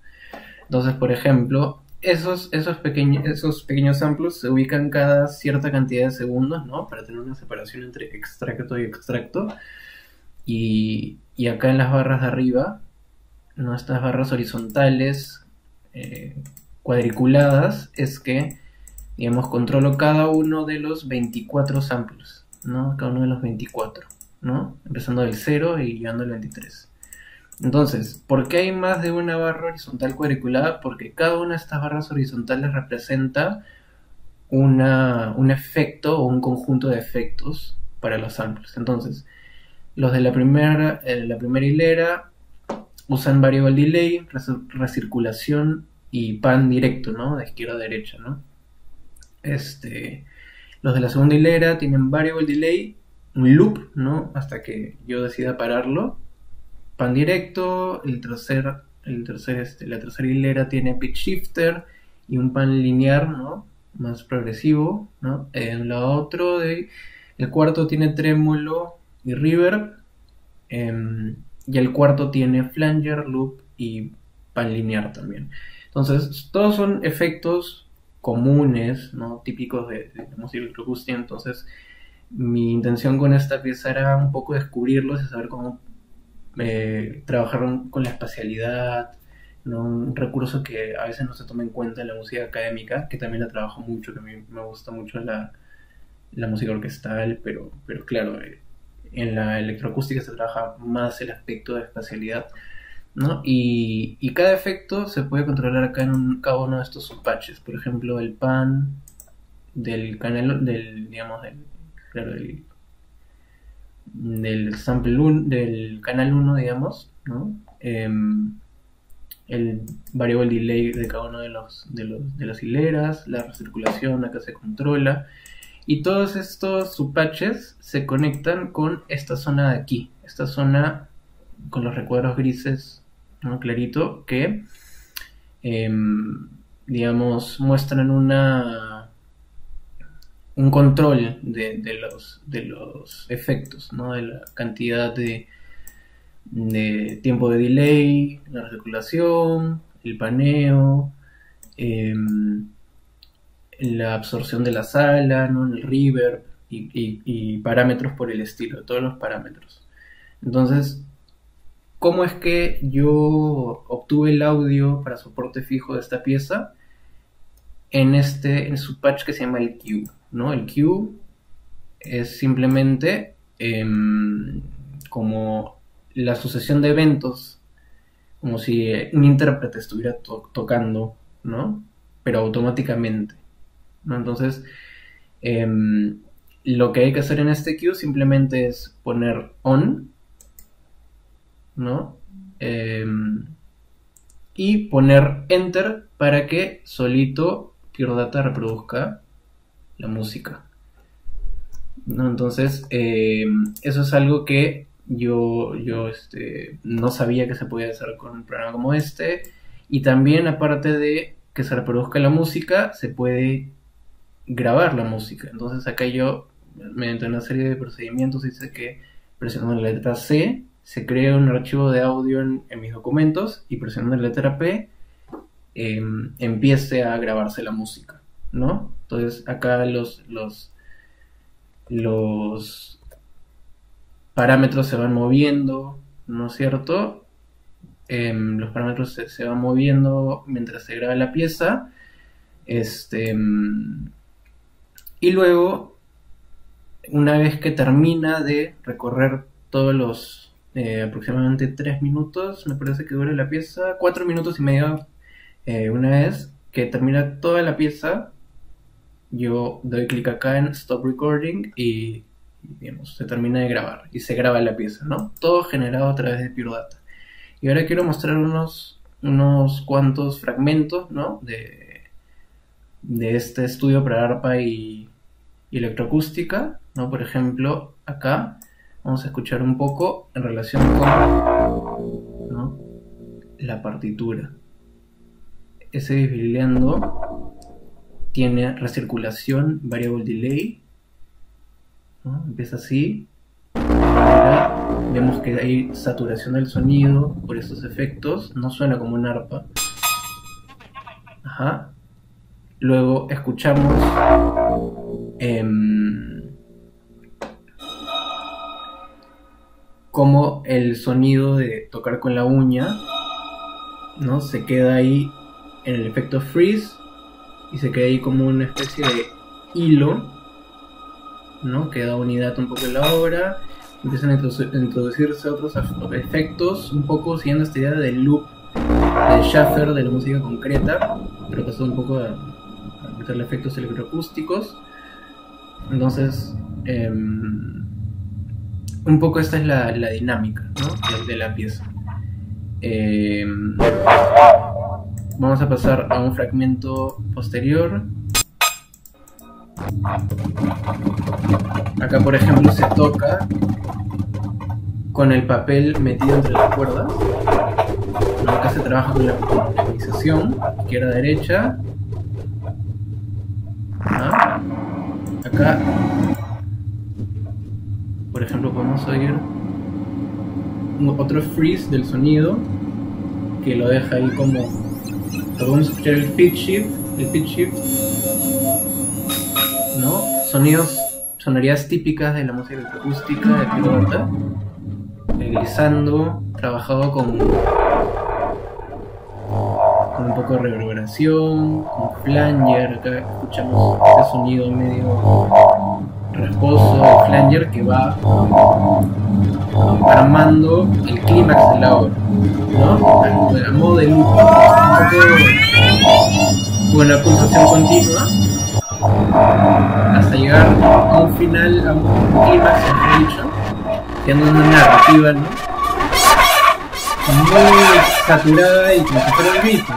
Entonces, por ejemplo, esos pequeños samples se ubican cada cierta cantidad de segundos, ¿no?, para tener una separación entre extracto y extracto. Y acá en las barras de arriba, ¿no?, estas barras horizontales cuadriculadas, es que, digamos, controlo cada uno de los 24 samples, ¿no?, cada uno de los 24, ¿no?, empezando del 0 y llegando al 23. Entonces, ¿por qué hay más de una barra horizontal cuadriculada? Porque cada una de estas barras horizontales representa un efecto o un conjunto de efectos para los samples. Entonces, los de la primera hilera usan variable delay, recirculación y pan directo, ¿no?, de izquierda a derecha, ¿no? Los de la segunda hilera tienen variable delay, un loop, ¿no?, hasta que yo decida pararlo, pan directo. La tercera hilera tiene pitch shifter y un pan lineal, ¿no?, más progresivo, ¿no? El cuarto tiene trémolo y reverb, y el cuarto tiene flanger, loop y pan lineal también. Entonces, todos son efectos comunes, ¿no?, típicos de música electroacústica. Entonces, Mi intención con esta pieza era un poco descubrirlos y saber cómo trabajar con la espacialidad, ¿no? Un recurso que a veces no se toma en cuenta en la música académica, que también la trabajo mucho, que a mí me gusta mucho la música orquestal, pero claro, en la electroacústica se trabaja más el aspecto de espacialidad, ¿no? Y cada efecto se puede controlar acá en cada uno de estos subpatches. Por ejemplo, el pan del canal, digamos, claro, del sample del canal 1, digamos, ¿no? El variable delay de cada uno de las hileras, la recirculación acá se controla, y todos estos subpatches se conectan con esta zona de aquí, esta zona con los recuadros grises, ¿no? Clarito, que digamos muestran un control de los efectos, ¿no? De la cantidad de tiempo de delay, la recirculación, el paneo, la absorción de la sala, ¿no? El reverb y parámetros por el estilo, todos los parámetros. Entonces, ¿cómo es que yo obtuve el audio para soporte fijo de esta pieza? En su patch que se llama el Q, ¿no? El Q es simplemente como la sucesión de eventos, como si un intérprete estuviera tocando, ¿no? Pero automáticamente, ¿no? Entonces, lo que hay que hacer en este Q simplemente es poner on, ¿no? Y poner enter para que solito Pure Data reproduzca la música, ¿no? Entonces, eso es algo que yo no sabía que se podía hacer con un programa como este. Y también, aparte de que se reproduzca la música, se puede grabar la música. Entonces acá yo, mediante una serie de procedimientos, dice que presionando la letra C se crea un archivo de audio en mis documentos, y presionando la letra P empiece a grabarse la música, ¿no? Entonces acá los parámetros se van moviendo, ¿no es cierto? Los parámetros se van moviendo mientras se graba la pieza. Y luego, una vez que termina de recorrer todos los aproximadamente 3 minutos, me parece que dura la pieza, 4 minutos y medio, una vez que termina toda la pieza, yo doy clic acá en Stop Recording y digamos, se termina de grabar y se graba la pieza, ¿no? Todo generado a través de Pure Data. Y ahora quiero mostrar unos cuantos fragmentos, ¿no? de este estudio para arpa y electroacústica, ¿no? Por ejemplo, acá vamos a escuchar un poco en relación con, ¿no? La partitura. Ese desfileando tiene recirculación, variable delay, ¿no? Empieza así. Ahora vemos que hay saturación del sonido por esos efectos, no suena como un arpa. Ajá. Luego escuchamos como el sonido de tocar con la uña, ¿no? Se queda ahí en el efecto freeze y se queda ahí como una especie de hilo, ¿no? Que da unidad un poco en la obra. Empiezan a introducirse otros efectos, un poco siguiendo esta idea del loop de Schaffer de la música concreta, pero pasó un poco a meterle efectos electroacústicos. Entonces, un poco esta es la dinámica, ¿no? de la pieza. Vamos a pasar a un fragmento posterior. Acá, por ejemplo, se toca con el papel metido entre las cuerdas, ¿no? Acá se trabaja con la polarización, izquierda-derecha. Acá, por ejemplo, podemos oír otro freeze del sonido que lo deja ahí como... Podemos escuchar el pitch shift, ¿no? Sonidos sonoridades típicas de la música electroacústica de pelota, glissando, trabajado con un poco de reverberación, con flanger. Acá escuchamos este sonido medio rasposo de flanger que va armando el clímax de la obra, ¿no? A modo de loop, un poco con una pulsación continua hasta llegar a un final, a un clímax, mejor dicho, teniendo una narrativa, ¿no? Muy saturada y como si fuera un grito,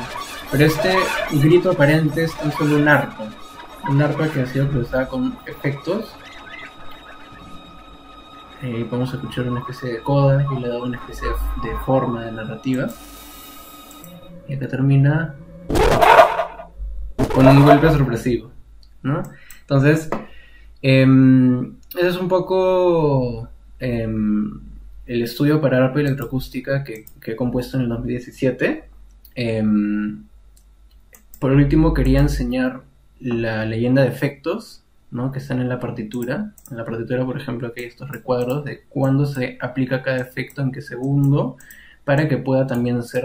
pero este grito aparente es tan solo un arpa que ha sido procesada con efectos. Podemos escuchar una especie de coda y le da una especie de forma de narrativa, y acá termina con un golpe sorpresivo, ¿no? Entonces, ese es un poco el estudio para arpa y electroacústica que he compuesto en el 2017. Por último, quería enseñar la leyenda de efectos, ¿no? Que están en la partitura. En la partitura, por ejemplo, aquí hay estos recuadros de cuándo se aplica cada efecto, en qué segundo, para que pueda también ser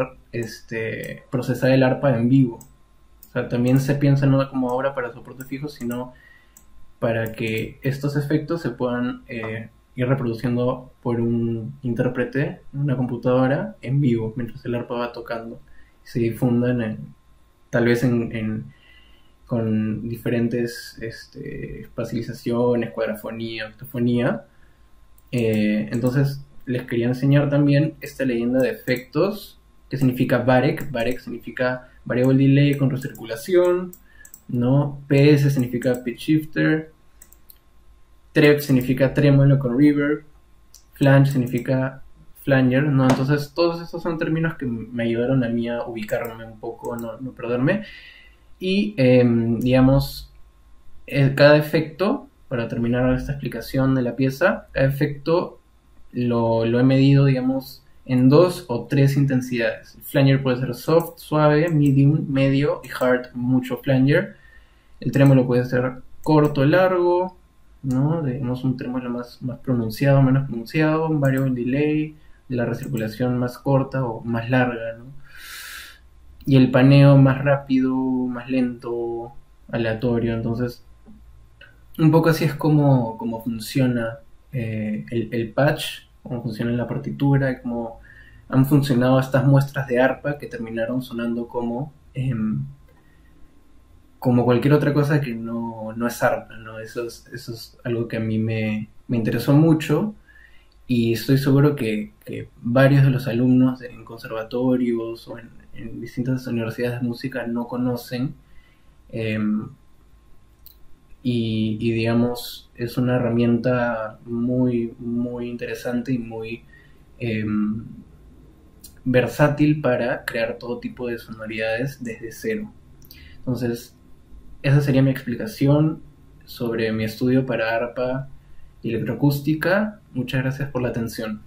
procesar el arpa en vivo. O sea, también se piensa no como obra para soporte fijo, sino para que estos efectos se puedan ir reproduciendo por un intérprete, una computadora, en vivo, mientras el arpa va tocando. Se difundan tal vez con diferentes espacializaciones, cuadrafonía, octofonía. Entonces les quería enseñar también esta leyenda de efectos, que significa Varec. Varec significa variable delay con recirculación, ¿no? PS significa pitch shifter, trep significa trémolo con reverb, flange significa flanger, ¿no? Entonces todos estos son términos que me ayudaron a mí a ubicarme un poco, no perderme. Y digamos, cada efecto, para terminar esta explicación de la pieza, cada efecto lo he medido, digamos, en 2 o 3 intensidades. El flanger puede ser soft, suave, medium, medio y hard, mucho flanger. El trémolo puede ser corto, largo, ¿no? Digamos un trémolo más pronunciado, menos pronunciado, un variable delay, la recirculación más corta o más larga, ¿no? Y el paneo más rápido, más lento, aleatorio. Entonces, un poco así es como funciona el patch, cómo funciona la partitura, y cómo han funcionado estas muestras de arpa que terminaron sonando como cualquier otra cosa que no es arpa, ¿no? Eso es algo que a mí me interesó mucho, y estoy seguro que varios de los alumnos en conservatorios o en distintas universidades de música no conocen, y digamos es una herramienta muy, muy interesante y muy versátil para crear todo tipo de sonoridades desde cero. Entonces, esa sería mi explicación sobre mi estudio para arpa y electroacústica. Muchas gracias por la atención.